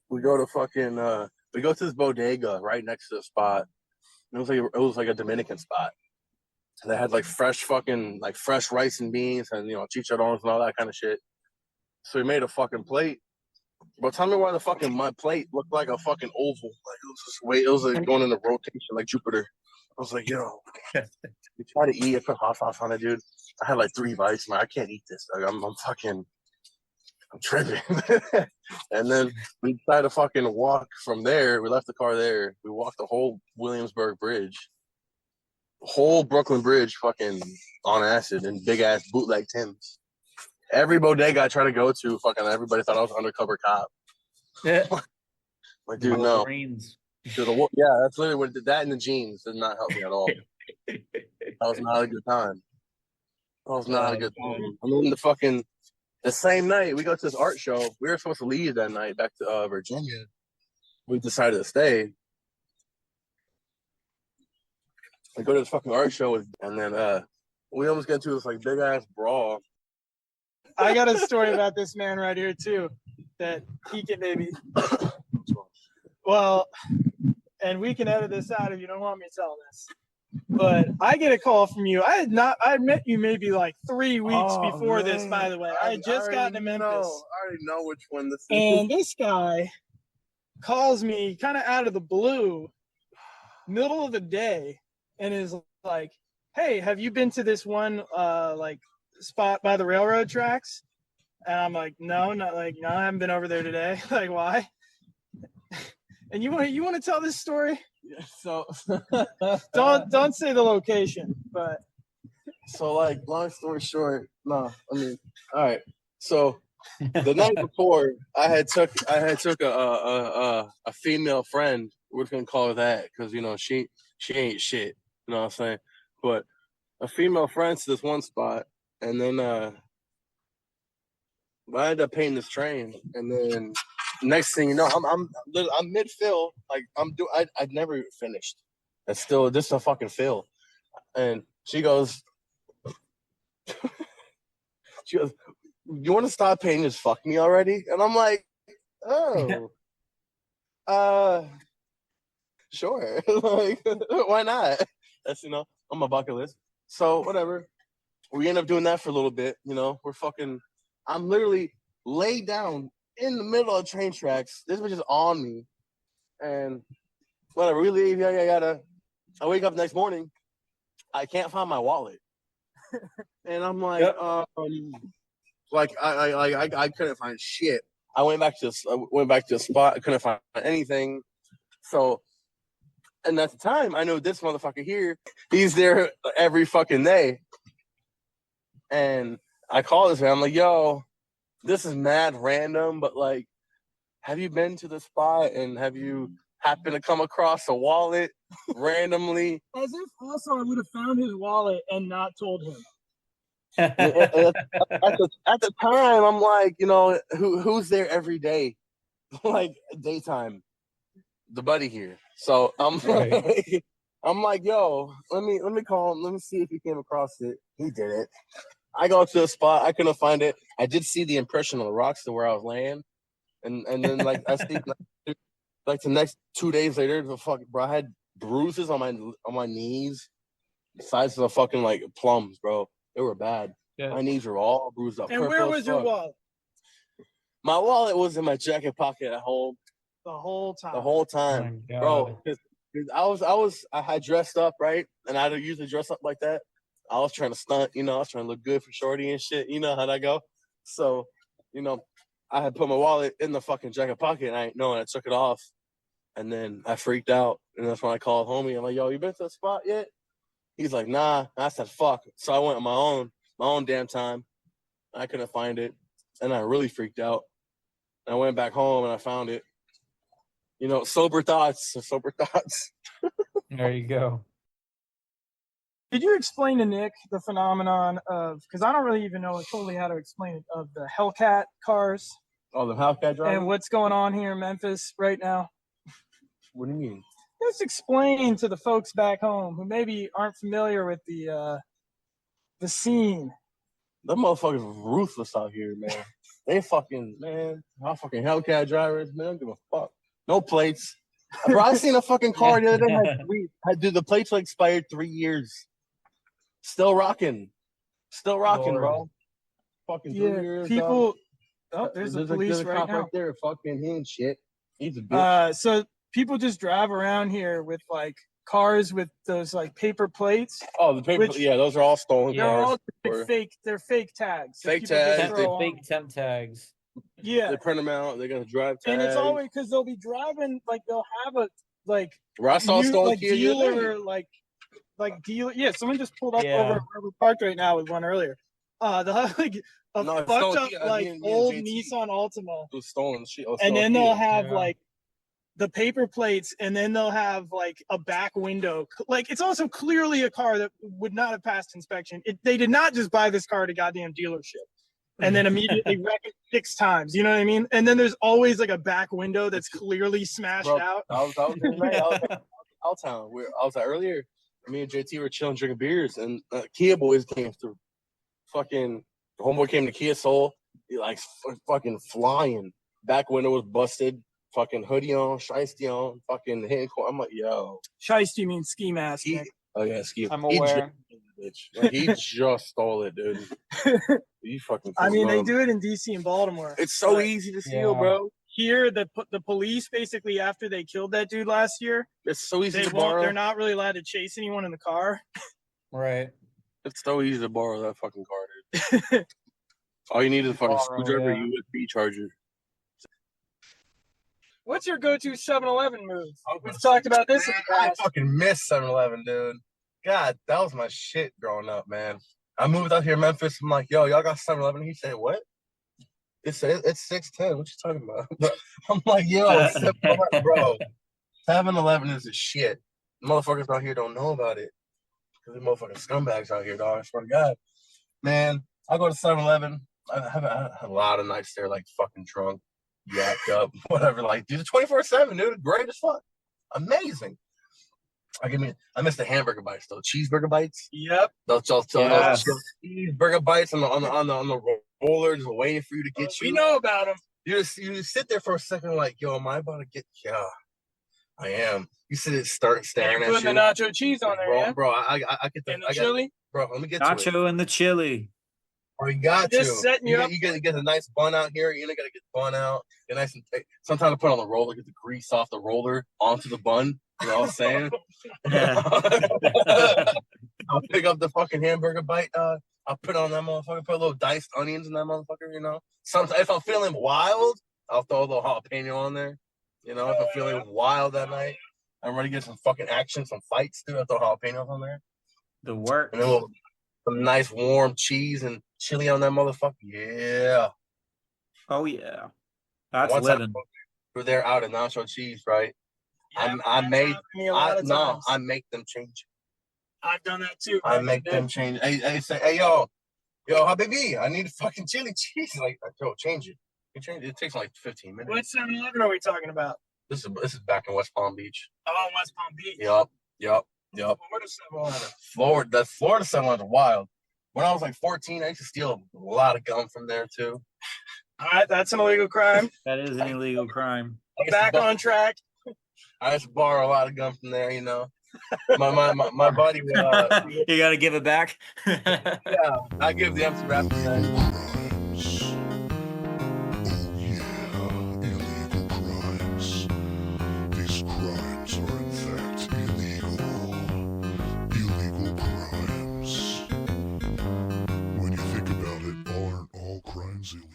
We go to this bodega right next to the spot. It was like a Dominican spot. And they had like fresh rice and beans and chicharrones and all that kind of shit. So we made a fucking plate. But tell me why my plate looked like a fucking oval. Like it was like going in a rotation like Jupiter. I was like, yo, we try to eat. I put hot sauce on it, dude. I had like 3 bites, man. I can't eat this. Like, I'm tripping. And then we decided to fucking walk from there. We left the car there. We walked the whole Williamsburg Bridge, whole Brooklyn Bridge, fucking on acid and big ass bootleg Timbs. Every bodega I tried to go to, fucking everybody thought I was an undercover cop. Yeah. Like, dude, no. Dude, yeah, that's literally what that and the jeans did not help me at all. That was not a good time. That was not a good time. I mean, the same night we go to this art show. We were supposed to leave that night back to Virginia. We decided to stay. We go to this fucking art show, and then we almost get into this like big ass brawl. I got a story about this man right here too, that he can maybe. Well, and we can edit this out if you don't want me to tell this. But I get a call from you. I had met you maybe like 3 weeks before this, by the way. I had just gotten to Memphis. I already know which one this is. And this guy calls me kind of out of the blue, middle of the day, and is like, "Hey, have you been to this one like spot by the railroad tracks?" And I'm like, no, I haven't been over there today. Like, why? And you want to tell this story? Yeah, so don't say the location, but so like long story short, no, I mean, all right. So the night before, I took a female friend. We're just gonna call her that because she ain't shit. You know what I'm saying? But a female friend to this one spot, and then I ended up painting this train, and then next thing you know, I'm mid fill, like I'd never finished. It's still just a fucking fill, and she goes, She goes, "You want to stop paying? Just fuck me already?" And I'm like, "Oh, sure. Like, why not? That's on my bucket list." So whatever. We end up doing that for a little bit. I'm literally laid down in the middle of train tracks. This was just on me, and whatever. We leave. Yada. I wake up next morning. I can't find my wallet, and I'm like, Yep. I couldn't find shit. I went back to the spot. I couldn't find anything. So, and at the time, I know this motherfucker here. He's there every fucking day, and I call this man. I'm like, "Yo, this is mad random, but like, have you been to the spot and have you happened to come across a wallet randomly?" As if also I would have found his wallet and not told him. At the time, I'm like, who's there every day, like daytime, the buddy here. So I'm Right. I'm like, yo, let me call him. Let me see if he came across it. He didn't. I go to the spot. I couldn't find it. I did see the impression on the rocks to where I was laying, and then like I see like the next 2 days later, bro, I had bruises on my knees, the size of the fucking like plums, bro. They were bad. Yeah. My knees were all bruised up. And where was your wallet? My wallet was in my jacket pocket at home The whole time. the whole time, Oh my bro. God. Because I had dressed up, right, and I don't usually dress up like that. I was trying to stunt, I was trying to look good for shorty and shit. You know how that go. So, I had put my wallet in the fucking jacket pocket, and I didn't know, and I took it off, and then I freaked out, and that's when I called homie. I'm like, "Yo, you been to the spot yet?" He's like, "Nah." I said, "Fuck." So I went on my own damn time. I couldn't find it, and I really freaked out. I went back home and I found it. Sober thoughts. There you go. Did you explain to Nick the phenomenon of, because I don't really even know totally how to explain it, of the Hellcat cars Oh, the Hellcat driver? and what's going on here in Memphis right now? What do you mean? Just explain to the folks back home who maybe aren't familiar with the scene. Them motherfuckers ruthless out here, man. They fucking, man, our fucking Hellcat drivers, man, don't give a fuck. No plates. Bro, I seen a fucking car the other day. Dude, the plates like expired 3 years. Still rocking, Lord. bro. Fucking 3 years. People. Oh, there's the police a right cop now. right there. Fucking he and shit. He's a bitch. So people just drive around here with like cars with those like paper plates. Oh, the paper. Yeah, those are all stolen They're cars. all fake. They're fake tags. Fake tags. Fake temp tags. Yeah. They print them out. They're gonna drive tags. And it's always because they'll be driving like they'll have a like. Where I saw stolen like dealer like dealer. Yeah, someone just pulled up over where we parked right now with one earlier. They'll have like a fucked up like old Nissan Altima. It was stolen shit. And then they'll have like the paper plates, and then they'll have like a back window. Like it's also clearly a car that would not have passed inspection. They did not just buy this car at a goddamn dealership and then immediately wreck it 6 times. You know what I mean? And then there's always like a back window that's clearly smashed out. I was out town. I was out earlier. Me and JT were chilling, drinking beers, and Kia boys came through. Fucking homeboy came to Kia Soul. He like fucking flying. Back window was busted. Fucking hoodie on, shiesty on, fucking hitting. I'm like, yo. Shiesty means ski mask. Oh yeah, ski. I'm aware. He just stole it, dude. You fucking. I mean, they do it in DC and Baltimore. It's so easy to steal, bro. Here, the police basically after they killed that dude last year, it's so easy to borrow. They're not really allowed to chase anyone in the car. Right. It's so easy to borrow that fucking car, dude. All you need is a fucking screwdriver, USB charger. What's your go-to 7-Eleven move? We've talked about this in the past. I fucking miss 7-Eleven, dude. God, that was my shit growing up, man. I moved out here in Memphis. I'm like, yo, y'all got 7-Eleven? He said, what? It's 610. What you talking about? I'm like, yo, 7-Eleven, bro. 7-Eleven is the shit. Motherfuckers out here don't know about it. Because the motherfucking scumbags out here, dog. I swear to God. Man, I go to 7-Eleven. I have a lot of nights there, like fucking drunk, yacked up, whatever. Like, dude, 24/7, dude. Great as fuck. Amazing. I miss the hamburger bites though. Cheeseburger bites. Yep. Those Yes. cheeseburger bites on the roller, just waiting for you to get you. We know about them. You sit there for a second, like, yo, am I about to get? Yeah, I am. You start staring at you. Putting the nacho cheese on there, bro. I get and the chili. Bro, let me get to it. Nacho and the chili. Or you got Just to. setting you up. You get a nice bun out here. You gotta get the bun out. Get nice and thick. Sometimes I put on the roller, get the grease off the roller onto the bun. You know what I'm saying? Yeah. I'll pick up the fucking hamburger bite. I'll put on that motherfucker. Put a little diced onions in that motherfucker. You know. Sometimes if I'm feeling wild, I'll throw a little jalapeno on there. You know, if I'm feeling wild that night, I'm ready to get some fucking action, some fights too. I'll throw jalapenos on there. The work. And some nice warm cheese and chili on that motherfucker. Yeah. Oh yeah. That's Once living. we're there out of nacho cheese, right? Yeah, I make them change. I've done that too. I make them change. Hey, yo, habibi, I need fucking chili cheese. Like, yo, change it. It takes like 15 minutes. What 7-Eleven are we talking about? This is back in West Palm Beach. Oh, West Palm Beach. Yup. Florida 7-Eleven. Florida 7-Eleven is wild. When I was like 14, I used to steal a lot of gum from there too. All right, that's an illegal crime. That is an illegal crime. Back on track. I used to borrow a lot of gum from there, you know. My buddy would, You gotta give it back. yeah, I give the empty wrapper back. Crimes. Oh yeah, illegal crimes. These crimes are in fact illegal. Illegal crimes. When you think about it, aren't all crimes illegal?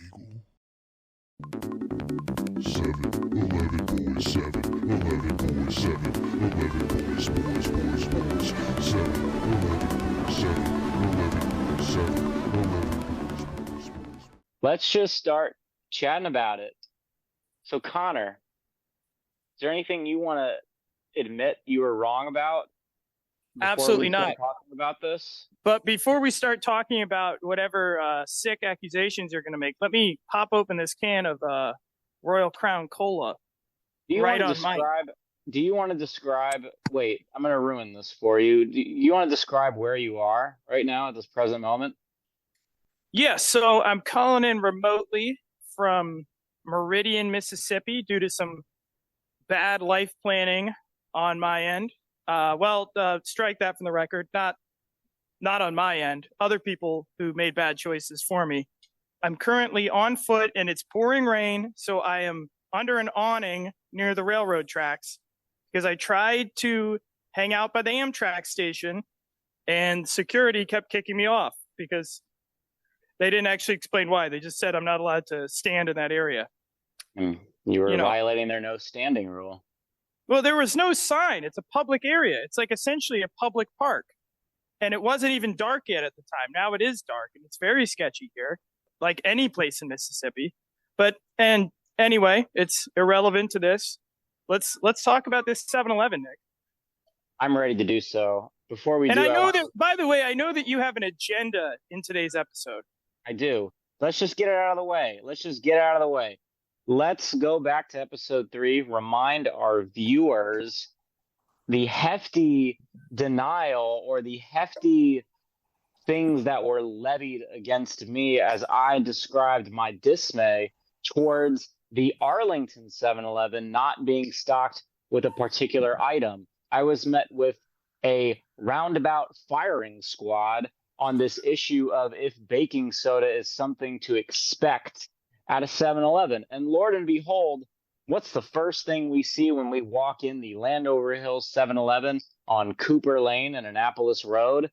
7-Eleven boys, 7-Eleven boys, 7-Eleven boys, boys. 7-Eleven boys, 7-Eleven boys, 7-Eleven boys. Let's just start chatting about it. So, Connor, is there anything you want to admit you were wrong about? Absolutely not. Talking about this. But before we start talking about whatever sick accusations you're going to make, let me pop open this can of Royal Crown Cola. Do you Right want on to mic. describe? Do you want to describe? Wait, I'm going to ruin this for you. Do you want to describe where you are right now at this present moment? Yes, so I'm calling in remotely from Meridian, Mississippi, due to some bad life planning on my end. Strike that from the record. Not on my end. Other people who made bad choices for me. I'm currently on foot and it's pouring rain, so I am under an awning near the railroad tracks because I tried to hang out by the Amtrak station and security kept kicking me off because they didn't actually explain why. They just said I'm not allowed to stand in that area. You were violating their no standing rule. Well, there was no sign. It's a public area. It's like essentially a public park. And it wasn't even dark yet at the time. Now it is dark and it's very sketchy here, like any place in Mississippi. And anyway, it's irrelevant to this. Let's talk about this 7-Eleven, Nick. I'm ready to do so. Before we and do, I know that, by the way, I know that you have an agenda in today's episode. I do. Let's just get it out of the way. Let's go back to episode 3, remind our viewers the hefty denial or the hefty things that were levied against me as I described my dismay towards the Arlington 7-Eleven not being stocked with a particular item. I was met with a roundabout firing squad on this issue of if baking soda is something to expect at a 7-Eleven. And Lord and behold, what's the first thing we see when we walk in the Landover Hills 7-Eleven on Cooper Lane and Annapolis Road?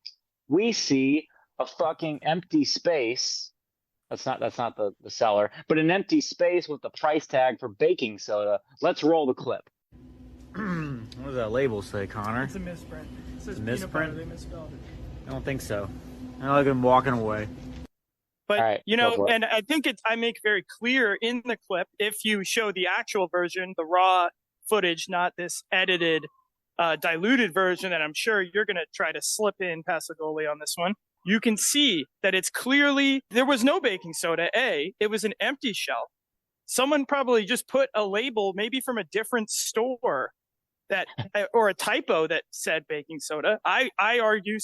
We see a fucking empty space. That's not the seller, but an empty space with the price tag for baking soda. Let's roll the clip. What does that label say, Connor? It's a misprint. It says A misprint? peanut butter. They misspelled it. I don't think so. I like him walking away. But, All right, go for it. and I think I make very clear in the clip, if you show the actual version, the raw footage, not this edited, diluted version that I'm sure you're going to try to slip in Pasagoli on this one, you can see that it's clearly, there was no baking soda, it was an empty shelf. Someone probably just put a label, maybe from a different store, that or a typo that said baking soda. I argue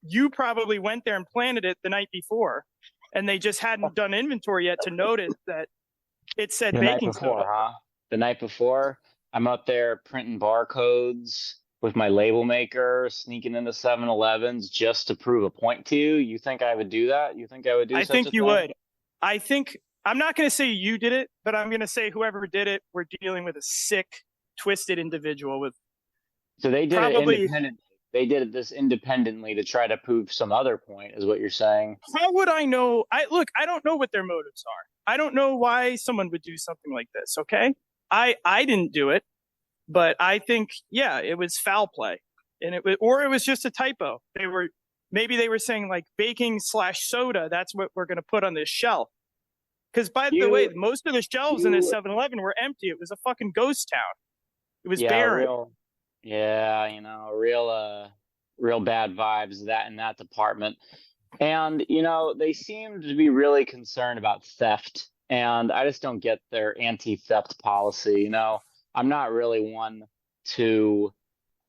you probably went there and planted it the night before, and they just hadn't done inventory yet to notice that it said The night baking before, soda. huh? The night before, I'm up there printing barcodes with my label maker, sneaking into 7-Elevens just to prove a point to you. You think I would do that? You think I would do I such think a you thing? would. I think I'm not going to say you did it, but I'm going to say whoever did it, we're dealing with a sick, twisted individual with So they did it probably. independently. They did this independently to try to prove some other point, is what you're saying. How would I know? I don't know what their motives are. I don't know why someone would do something like this. Okay, I didn't do it, but I think it was foul play, and it was just a typo. Maybe they were saying like baking/soda. That's what we're going to put on this shelf. Because by the way, most of the shelves in this 7-Eleven were empty. It was a fucking ghost town. It was barren. Real bad vibes in that department. And they seem to be really concerned about theft, and I just don't get their anti-theft policy. I'm not really one to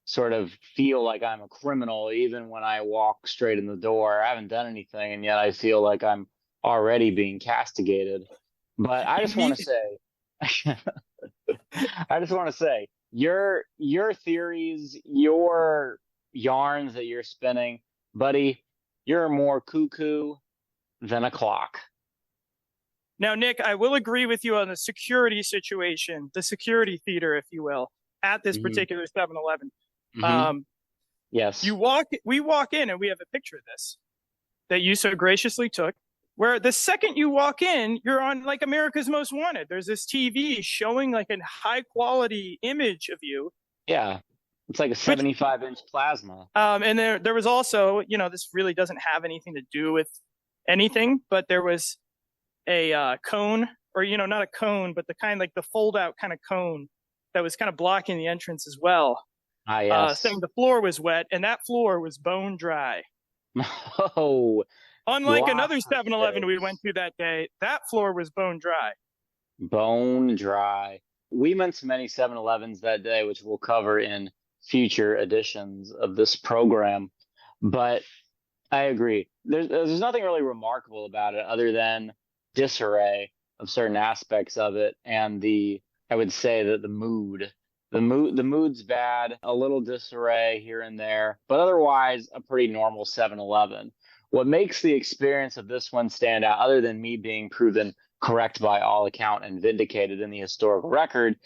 sort of feel like I'm a criminal even when I walk straight in the door. I haven't done anything, and yet I feel like I'm already being castigated. But I just want to say, your theories, your yarns that you're spinning, buddy, you're more cuckoo than a clock. Now, Nick, I will agree with you on the security situation, the security theater, if you will, at this particular 7-Eleven. Yes. We walk in and we have a picture of this that you so graciously took, where the second you walk in, you're on like America's Most Wanted. There's this TV showing like a high quality image of you. Yeah. It's like a 75-inch plasma. And there was also, this really doesn't have anything to do with anything, but there was a cone, or, not a cone, but the kind like the fold out kind of cone that was kind of blocking the entrance as well. Yes. Saying the floor was wet, and that floor was bone dry. Oh. Unlike another 7-Eleven we went to that day, that floor was bone dry. Bone dry. We went to many 7-Elevens that day, which we'll cover in future editions of this program. But I agree. There's nothing really remarkable about it other than disarray of certain aspects of it, and I would say that the mood's bad, a little disarray here and there, but otherwise a pretty normal 7-Eleven. What makes the experience of this one stand out, other than me being proven correct by all account and vindicated in the historical record,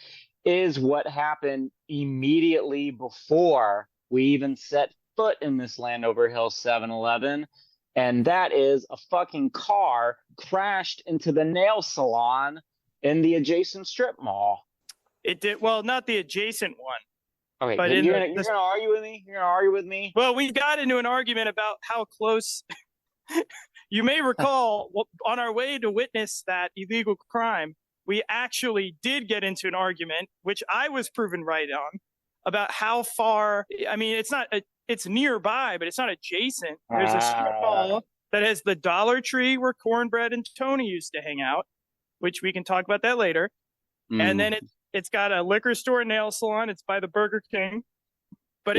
is what happened immediately before we even set foot in this Landover Hills 7-Eleven. And that is a fucking car crashed into the nail salon in the adjacent strip mall. It did. Well, not the adjacent one. Okay, but you're gonna argue with me? You're gonna argue with me? Well, we got into an argument about how close. You may recall on our way to witness that illegal crime, we actually did get into an argument, which I was proven right on, about how far. I mean, it's nearby, but it's not adjacent. There's a strip mall that has the Dollar Tree where Cornbread and Tony used to hang out, which we can talk about that later. And then it's got a liquor store, nail salon. It's by the Burger King, but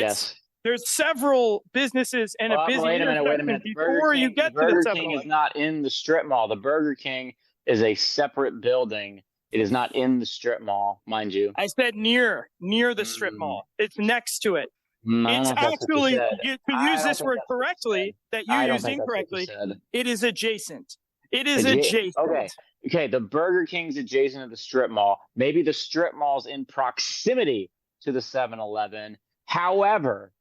there's several businesses and a busy intersection before you get to the 7-Eleven. Burger King is not in the strip mall. The Burger King is a separate building. It is not in the strip mall, mind you. I said near the strip mall. It's next to it. It's actually, to use this word correctly, that you used incorrectly, it is adjacent. It is adjacent. Okay, the Burger King's adjacent to the strip mall. Maybe the strip mall's in proximity to the 7-Eleven. However,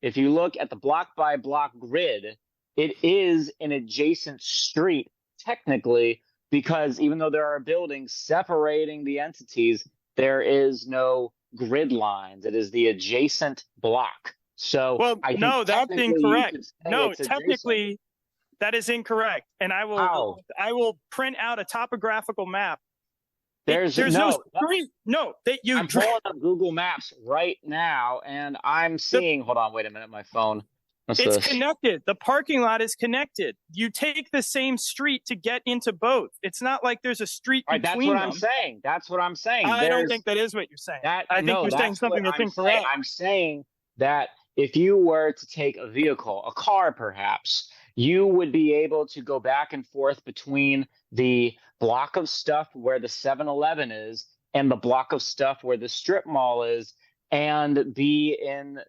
if you look at the block-by-block grid, it is an adjacent street, technically, because even though there are buildings separating the entities, there is no grid lines. It is the adjacent block. So, no, that's incorrect. No, technically, that is incorrect. And I will print out a topographical map. There's no street. No, that you. I'm pulling up Google Maps right now, and I'm seeing. Hold on, wait a minute, my phone. What's It's this? connected. The parking lot is connected. You take the same street to get into both. It's not like there's a street All right, between that's what them. I'm saying. That's what I'm saying. I don't There's think that is what you're saying. that. I think No, you're saying that's something what that's I'm saying. incorrect. I'm saying that if you were to take a vehicle, a car perhaps, you would be able to go back and forth between the block of stuff where the 7-Eleven is and the block of stuff where the strip mall is, and be in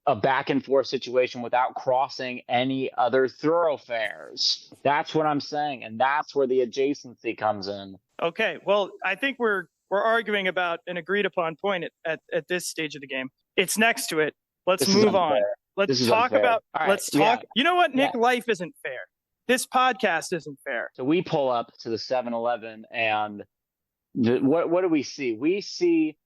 a back and forth situation without crossing any other thoroughfares. That's what I'm saying, and that's where the adjacency comes in. Okay, well, I think we're arguing about an agreed upon point at this stage of the game. It's next to it. Let's This is move on. unfair. This Let's is talk unfair. about. All right, Let's talk. yeah. You know what, Nick? Yeah. Life isn't fair. This podcast isn't fair. So we pull up to the 7-Eleven, and what do we see? We see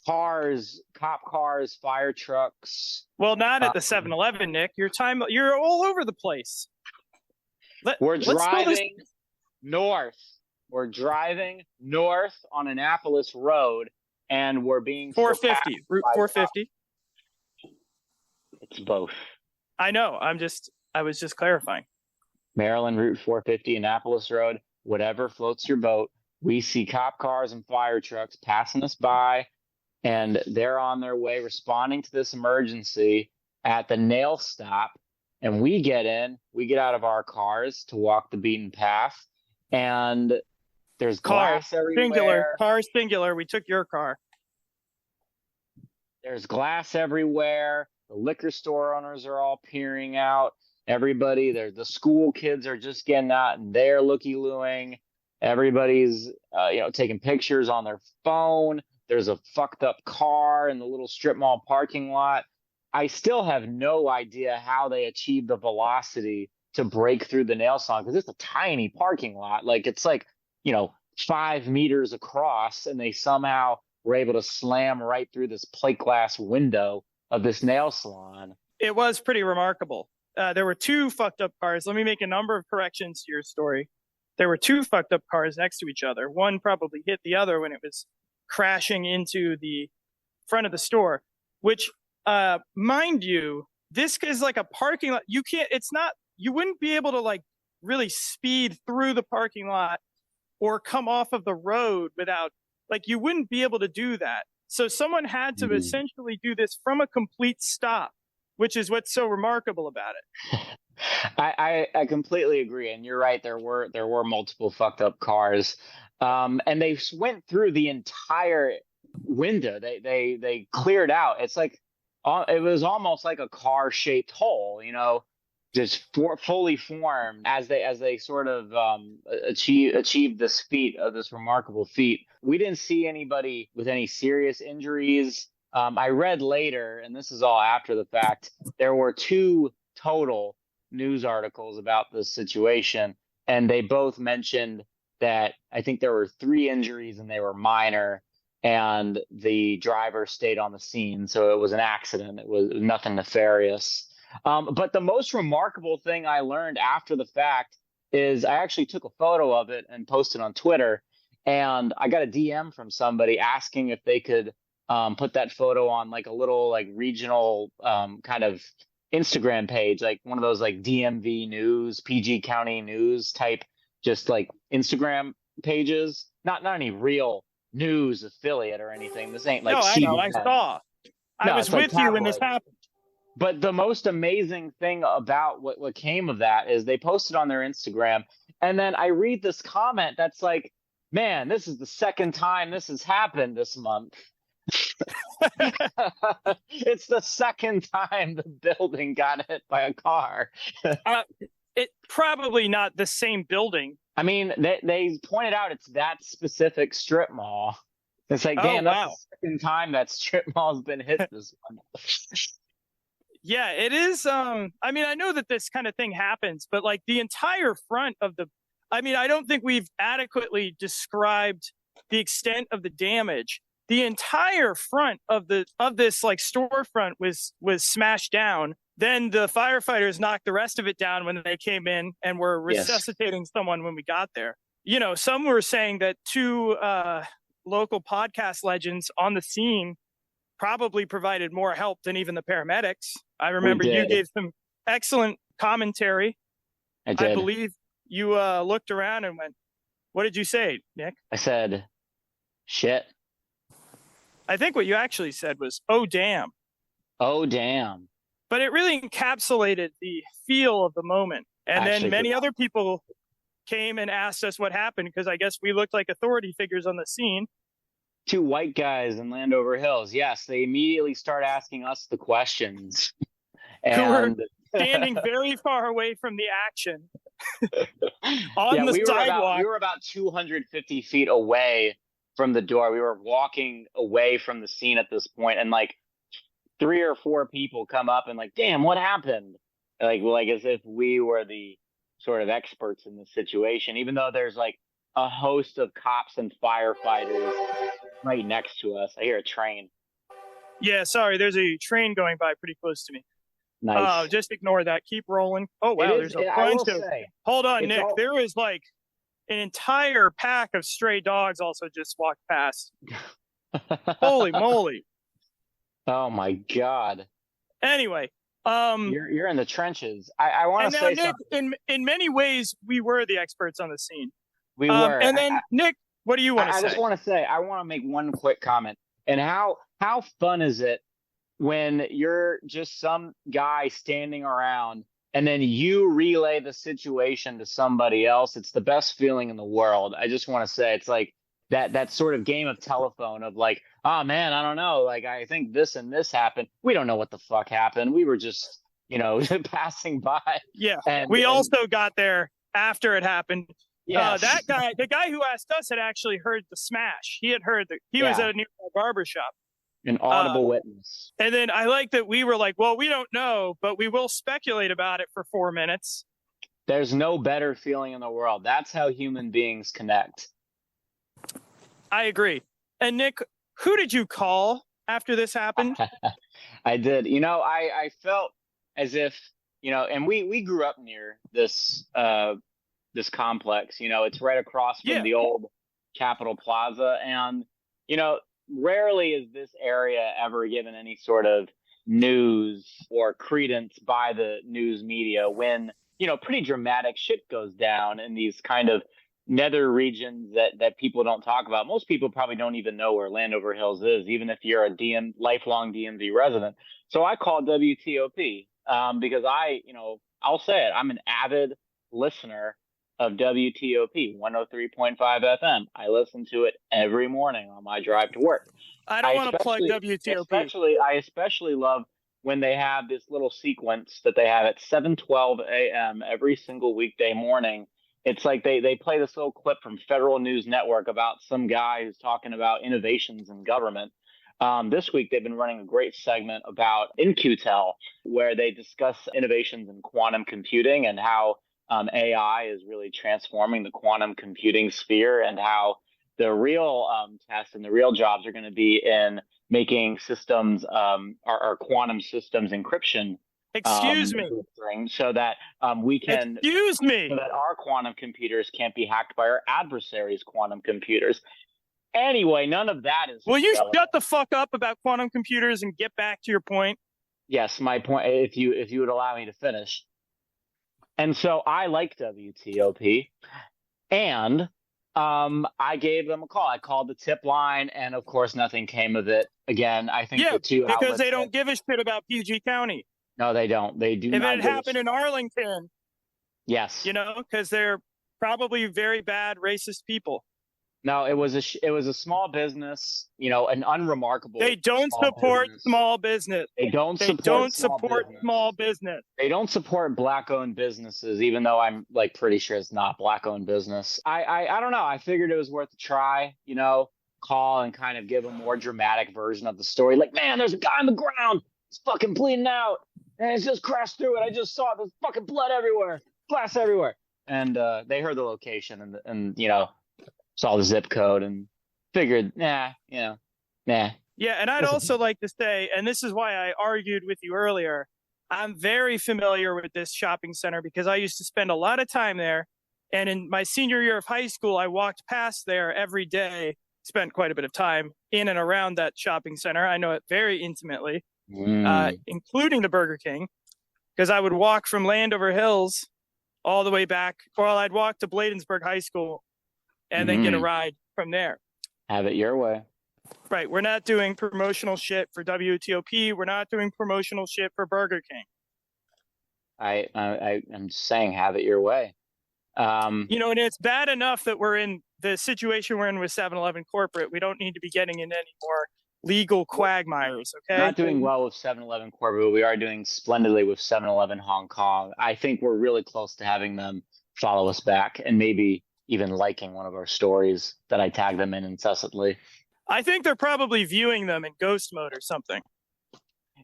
cars, cop cars, fire trucks. Well, not at the 7-Eleven, Nick. You're all over the place. We're let's go this- driving north. We're driving north on Annapolis Road, and we're being 450, Route 450. It's both. I know. I was just clarifying. Maryland Route 450, Annapolis Road, whatever floats your boat. We see cop cars and fire trucks passing us by, and they're on their way responding to this emergency at the nail stop. And we get out of our cars to walk the beaten path, and there's glass everywhere. Singular. Cars singular. We took your car. There's glass everywhere. The liquor store owners are all peering out. Everybody, the school kids are just getting out and they're looky-looing. Everybody's, taking pictures on their phone. There's a fucked up car in the little strip mall parking lot. I still have no idea how they achieved the velocity to break through the nail salon, because it's a tiny parking lot. Like, it's 5 meters across, and they somehow were able to slam right through this plate glass window of this nail salon. It was pretty remarkable. There were 2 fucked up cars. Let me make a number of corrections to your story. There were 2 fucked up cars next to each other. One probably hit the other when it was crashing into the front of the store, which, mind you, this is like a parking lot. You wouldn't be able to really speed through the parking lot or come off of the road without, you wouldn't be able to do that. So someone had to essentially do this from a complete stop, which is what's so remarkable about it. I completely agree, and you're right. There were multiple fucked up cars, and they went through the entire window. They cleared out. It's it was almost like a car shaped hole, just fully formed as they sort of achieved this feat of this remarkable feat. We didn't see anybody with any serious injuries. I read later, and this is all after the fact, there were 2 total news articles about this situation, and they both mentioned that I think there were 3 injuries and they were minor, and the driver stayed on the scene. So it was an accident. It was nothing nefarious. But the most remarkable thing I learned after the fact is I actually took a photo of it and posted on Twitter, and I got a DM from somebody asking if they could put that photo on a little regional kind of Instagram page, one of those DMV news, PG County news type, just Instagram pages, not any real news affiliate or anything. This ain't No, I know. I saw. I was with you when this happened. But the most amazing thing about what came of that is they posted on their Instagram, and then I read this comment that's like, man, this is the second time this has happened this month. It's the second time the building got hit by a car. It probably not the same building. I mean, they pointed out it's that specific strip mall. It's damn, that's the second time that strip mall's been hit this month. Yeah, it is. I mean, I know that this kind of thing happens, but the entire front of I don't think we've adequately described the extent of the damage. The entire front of this storefront was smashed down. Then the firefighters knocked the rest of it down when they came in and were resuscitating someone when we got there. Some were saying that 2 local podcast legends on the scene probably provided more help than even the paramedics. I remember you gave excellent commentary. I did. I believe you looked around and went, what did you say, Nick? I said, shit. I think what you actually said was, oh, damn. Oh, damn. But it really encapsulated the feel of the moment. And then many other people came and asked us what happened because I guess we looked like authority figures on the scene. 2 white guys in Landover Hills. Yes, they immediately start asking us the questions. Who were standing very far away from the action on the sidewalk. We were about 250 feet away from the door. We were walking away from the scene at this point, and like 3 or 4 people come up and like, damn, what happened? Like as if we were the sort of experts in the situation, even though there's like a host of cops and firefighters right next to us. I hear a train. Yeah, sorry, there's a train going by pretty close to me. Nice. Just ignore that. Keep rolling. Oh, wow, there's a bunch of... Hold on, Nick. There is like an entire pack of stray dogs also just walked past. Holy moly. Oh, my God. Anyway. You're in the trenches. I want to say Nick, something. In many ways, we were the experts on the scene. We were. And then, Nick, what do you want to say? I just want to say, I want to make one quick comment. And how fun is it when you're just some guy standing around and then you relay the situation to somebody else? It's the best feeling in the world. I just want to say it's like that sort of game of telephone of like, oh man, I don't know. Like, I think this and this happened. We don't know what the fuck happened. We were just, passing by. Yeah. We also got there after it happened. Yeah. The guy who asked us had actually heard the smash. He had heard he was at a nearby barbershop. An audible witness. And then I like that we were like, well, we don't know, but we will speculate about it for 4 minutes. There's no better feeling in the world. That's how human beings connect. I agree. And Nick, who did you call after this happened? I did. I felt as if, and we grew up near this complex. It's right across from the old Capitol Plaza. And, rarely is this area ever given any sort of news or credence by the news media when, pretty dramatic shit goes down in these kind of nether regions that people don't talk about. Most people probably don't even know where Landover Hills is, even if you're a lifelong DMV resident. So I called WTOP because I'll say it, I'm an avid listener of WTOP 103.5 FM. I listen to it every morning on my drive to work. I don't want to plug WTOP. I especially love when they have this little sequence that they have at 7:12 a.m. every single weekday morning. It's like they play this little clip from Federal News Network about some guy who's talking about innovations in government. This week, they've been running a great segment about InQtel, where they discuss innovations in quantum computing and how AI is really transforming the quantum computing sphere, and how the real tests and the real jobs are going to be in making systems, our quantum systems encryption. Excuse me. So that we can. Excuse me. So that our quantum computers can't be hacked by our adversaries' quantum computers. Anyway, none of that is. Will you shut the fuck up about quantum computers and get back to your point? Yes, my point. If you would allow me to finish. And so I like WTOP, and I gave them a call. I called the tip line, and of course, nothing came of it. Again, I think the two because they don't give a shit about PG County. No, they don't. They do not. If it happened in Arlington, yes, because they're probably very bad racist people. No, it was a small business, an unremarkable. They don't support small business. They don't support small business. They don't support black-owned businesses, even though I'm pretty sure it's not black-owned business. I don't know. I figured it was worth a try, call and kind of give a more dramatic version of the story. Like, man, there's a guy on the ground. He's fucking bleeding out, and it's just crashed through it. I just saw there's fucking blood everywhere, glass everywhere. And they heard the location and saw the zip code and figured, nah. Yeah, and I'd also like to say, and this is why I argued with you earlier, I'm very familiar with this shopping center because I used to spend a lot of time there. And in my senior year of high school, I walked past there every day, spent quite a bit of time in and around that shopping center. I know it very intimately, including the Burger King. because I would walk from Landover Hills all the way back, or I'd walk to Bladensburg High School and then get a ride from there. Have it your way. Right. We're not doing promotional shit for WTOP. We're not doing promotional shit for Burger King. I'm just saying, have it your way. And it's bad enough that we're in the situation we're in with 7-Eleven corporate. We don't need to be getting into any more legal quagmires, okay? We're not doing well with 7-Eleven corporate, but we are doing splendidly with 7-Eleven Hong Kong. I think we're really close to having them follow us back and maybe even liking one of our stories that I tag them in incessantly. I think they're probably viewing them in ghost mode or something.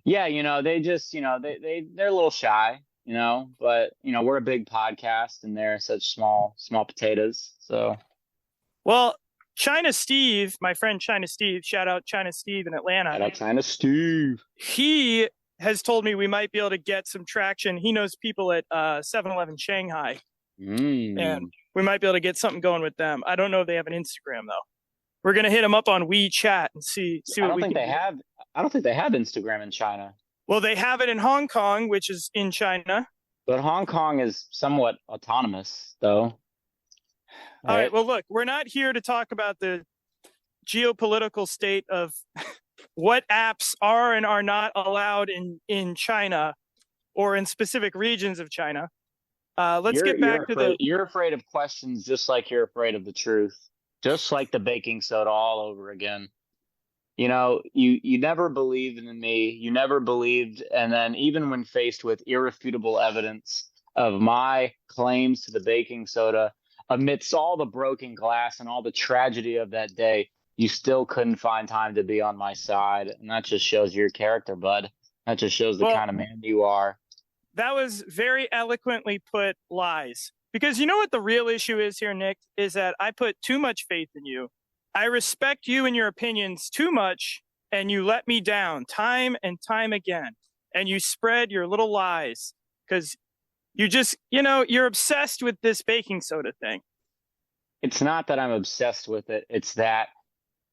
Yeah, they just, they're a little shy, but, we're a big podcast and they're such small potatoes. So, well, China Steve, my friend China Steve, shout out China Steve in Atlanta. Shout out China Steve. He has told me we might be able to get some traction. He knows people at 7-Eleven Shanghai. And we might be able to get something going with them. I don't know if they have an Instagram, though. We're going to hit them up on WeChat and see what we can do. I don't think they have Instagram in China. Well, they have it in Hong Kong, which is in China. But Hong Kong is somewhat autonomous, though. All right. Well, look, we're not here to talk about the geopolitical state of what apps are and are not allowed in China or in specific regions of China. Let's get back to You're afraid of questions just like you're afraid of the truth. Just like the baking soda all over again. You never believed in me. You never believed. And then even when faced with irrefutable evidence of my claims to the baking soda, amidst all the broken glass and all the tragedy of that day, you still couldn't find time to be on my side. And that just shows your character, bud. That just shows the kind of man you are. That was very eloquently put, lies. Because you know what the real issue is here, Nick, is that I put too much faith in you. I respect you and your opinions too much, and you let me down time and time again. And you spread your little lies because you just, you're obsessed with this baking soda thing. It's not that I'm obsessed with it. It's that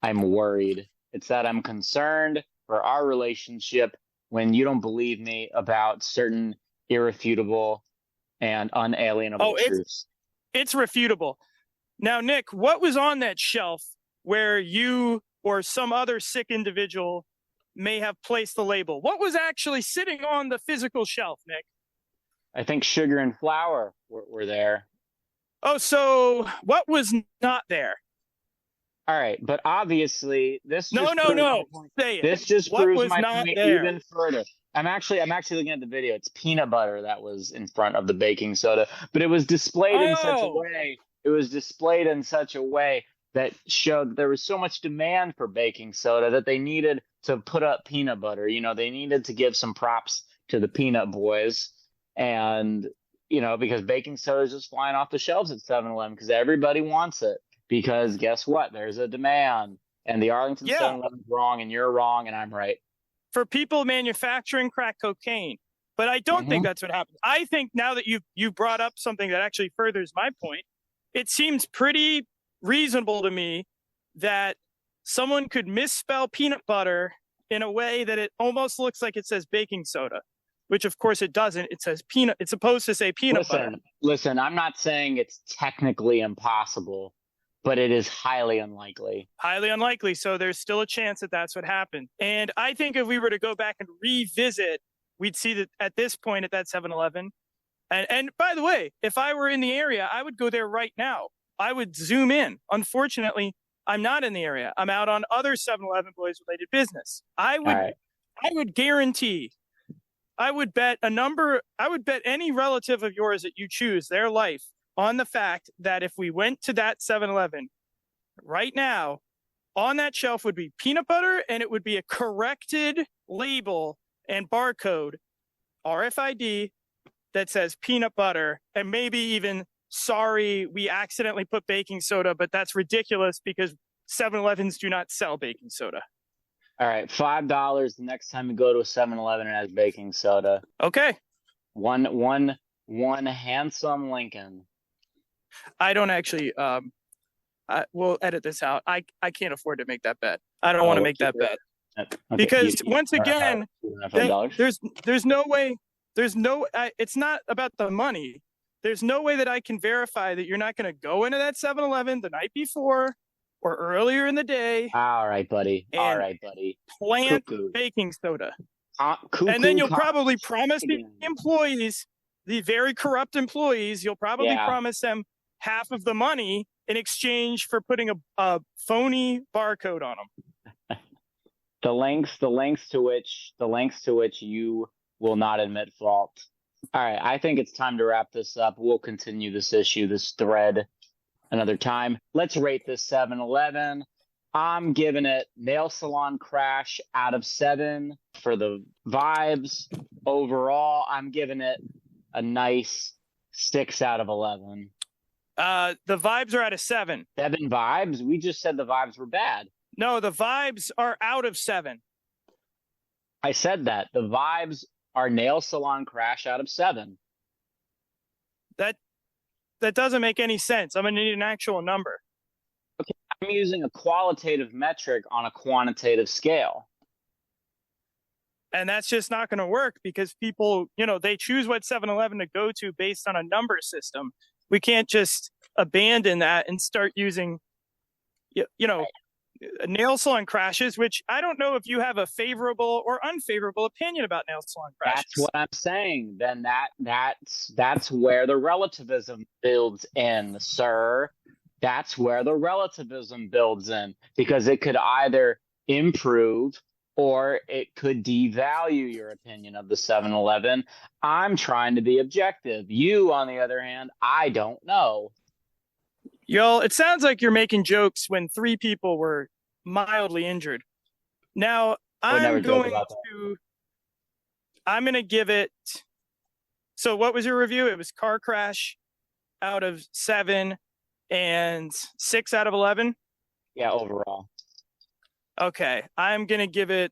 I'm worried. It's that I'm concerned for our relationship when you don't believe me about certain irrefutable and unalienable truths. It's refutable. Now, Nick, what was on that shelf where you or some other sick individual may have placed the label? What was actually sitting on the physical shelf, Nick? I think sugar and flour were there. Oh, so what was not there? All right, but obviously this No. Say it. This just what proves was my not point there? even further. I'm actually looking at the video. It's peanut butter that was in front of the baking soda, but it was displayed in such a way. It was displayed in such a way that showed there was so much demand for baking soda that they needed to put up peanut butter. They needed to give some props to the peanut boys, and because baking soda is just flying off the shelves at 7-Eleven because everybody wants it. Because guess what? There's a demand, and the Arlington 7-Eleven's wrong, and you're wrong, and I'm right. For people manufacturing crack cocaine. But I don't think that's what happened. I think now that you brought up something that actually furthers my point, it seems pretty reasonable to me that someone could misspell peanut butter in a way that it almost looks like it says baking soda, which of course it doesn't. It says peanut. It's supposed to say peanut butter. Listen, I'm not saying it's technically impossible, but it is highly unlikely. Highly unlikely. So there's still a chance that that's what happened. And I think if we were to go back and revisit, we'd see that at this point at that 7-Eleven. And by the way, if I were in the area, I would go there right now. I would zoom in. Unfortunately, I'm not in the area. I'm out on other 7-Eleven boys related business. I would guarantee, I would bet any relative of yours that you choose their life on the fact that if we went to that 7-Eleven right now, on that shelf would be peanut butter, and it would be a corrected label and barcode, RFID, that says peanut butter, and maybe even, sorry, we accidentally put baking soda, but that's ridiculous because 7-Elevens do not sell baking soda. All right, $5 the next time you go to a 7-Eleven and has baking soda. Okay. One handsome Lincoln. I don't actually. We'll edit this out. I can't afford to make that bet. I don't want to make that bet. Okay. Because once again, there's no way it's not about the money. There's no way that I can verify that you're not going to go into that 7-Eleven the night before or earlier in the day All right, buddy. All and right, buddy. plant Cuckoo. baking soda. Cuckoo And then you'll probably conversation promise the again. employees, the very corrupt employees, you'll probably Yeah. promise them half of the money in exchange for putting a phony barcode on them. The lengths to which you will not admit fault. All right, I think it's time to wrap this up. We'll continue this thread, another time. Let's rate this 7-Eleven. I'm giving it nail salon crash out of 7 for the vibes. Overall, I'm giving it a nice 6 out of 11. The vibes are out of 7. 7 vibes? We just said the vibes were bad. No, the vibes are out of 7. I said that. The vibes are nail salon crash out of 7. That doesn't make any sense. I'm going to need an actual number. Okay, I'm using a qualitative metric on a quantitative scale. And that's just not going to work because people, they choose what 7-Eleven to go to based on a number system. We can't just abandon that and start using, nail salon crashes, which I don't know if you have a favorable or unfavorable opinion about nail salon crashes. That's what I'm saying. Then that's where the relativism builds in, sir. That's where the relativism builds in, because it could either improve or it could devalue your opinion of the 7-Eleven. I'm trying to be objective. You, on the other hand, I don't know. Y'all, it sounds like you're making jokes when 3 people were mildly injured. Now, I'm going to give it. So what was your review? It was car crash out of 7 and 6 out of 11? Yeah, overall. Okay, I'm going to give it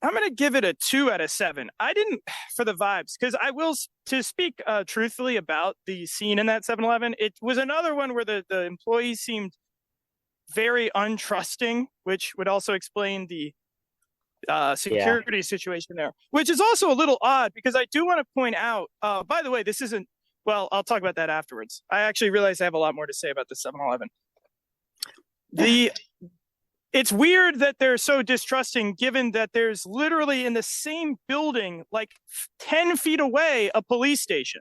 a 2 out of 7. I didn't, for the vibes, because I will, to speak truthfully about the scene in that 7-Eleven, it was another one where the employees seemed very untrusting, which would also explain the security situation there, which is also a little odd because I do want to point out, by the way, this isn't, well, I'll talk about that afterwards. I actually realize I have a lot more to say about the 7-Eleven. It's weird that they're so distrusting, given that there's literally in the same building, like 10 feet away, a police station.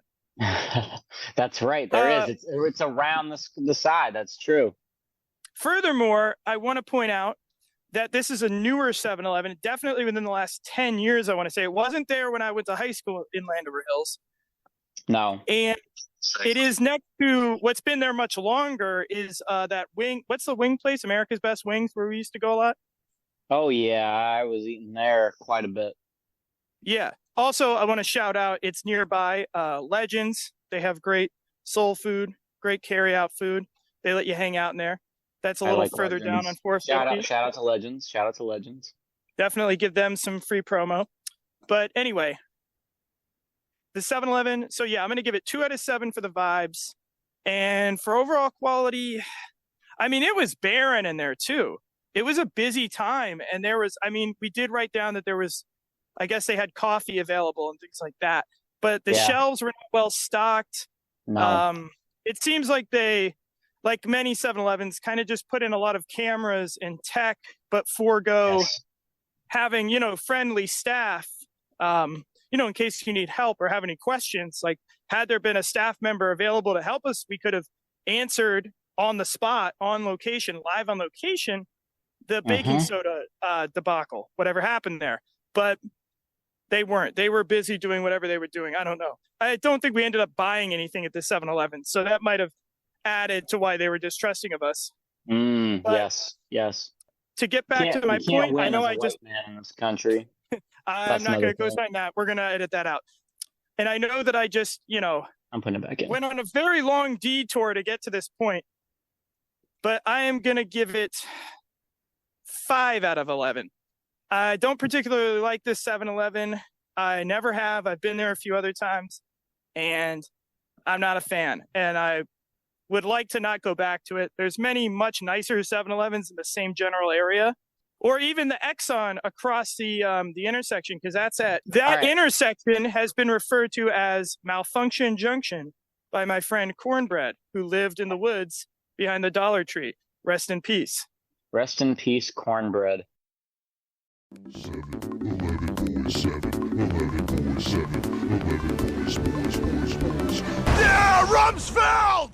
That's right. There is. It's around the side. That's true. Furthermore, I want to point out that this is a newer 7-Eleven, definitely within the last 10 years, I want to say. It wasn't there when I went to high school in Landover Hills. No. And it is next to what's been there much longer is that wing. What's the wing place? America's Best Wings, where we used to go a lot. Oh, yeah. I was eating there quite a bit. Yeah. Also, I want to shout out, it's nearby Legends. They have great soul food, great carry-out food. They let you hang out in there. That's a little further down on 450. Shout out to Legends. Shout out to Legends. Definitely give them some free promo. But anyway, the 7-Eleven. So yeah, I'm going to give it 2 out of 7 for the vibes. And for overall quality, I mean, it was barren in there too. It was a busy time. And there was, I mean, we did write down that there was, I guess they had coffee available and things like that. But the shelves were not well stocked. No. It seems like they, like many 7-Elevens, kind of just put in a lot of cameras and tech, but forego having, friendly staff, in case you need help or have any questions. Like, had there been a staff member available to help us, we could have answered on the spot, on location, live on location, the baking soda debacle, whatever happened there. But they weren't. They were busy doing whatever they were doing. I don't know. I don't think we ended up buying anything at the 7-Eleven. So that might have added to why they were distrusting of us. Yes. To get back to my point, I know I just man in this country. I'm not going to go sign that. We're going to edit that out. And I know that I just, I'm putting it back in. Went on a very long detour to get to this point, but I am going to give it 5 out of 11. I don't particularly like this 7-Eleven. I never have. I've been there a few other times, and I'm not a fan. And I would like to not go back to it. There's many much nicer 7-Elevens in the same general area, or even the Exxon across the intersection, because that right. intersection has been referred to as Malfunction Junction by my friend Cornbread, who lived in the woods behind the Dollar Tree. Rest in peace. Rest in peace, Cornbread. 7, 11 boys, 7, 11 boys, 7, 11 boys, boys. Yeah, Rumsfeld!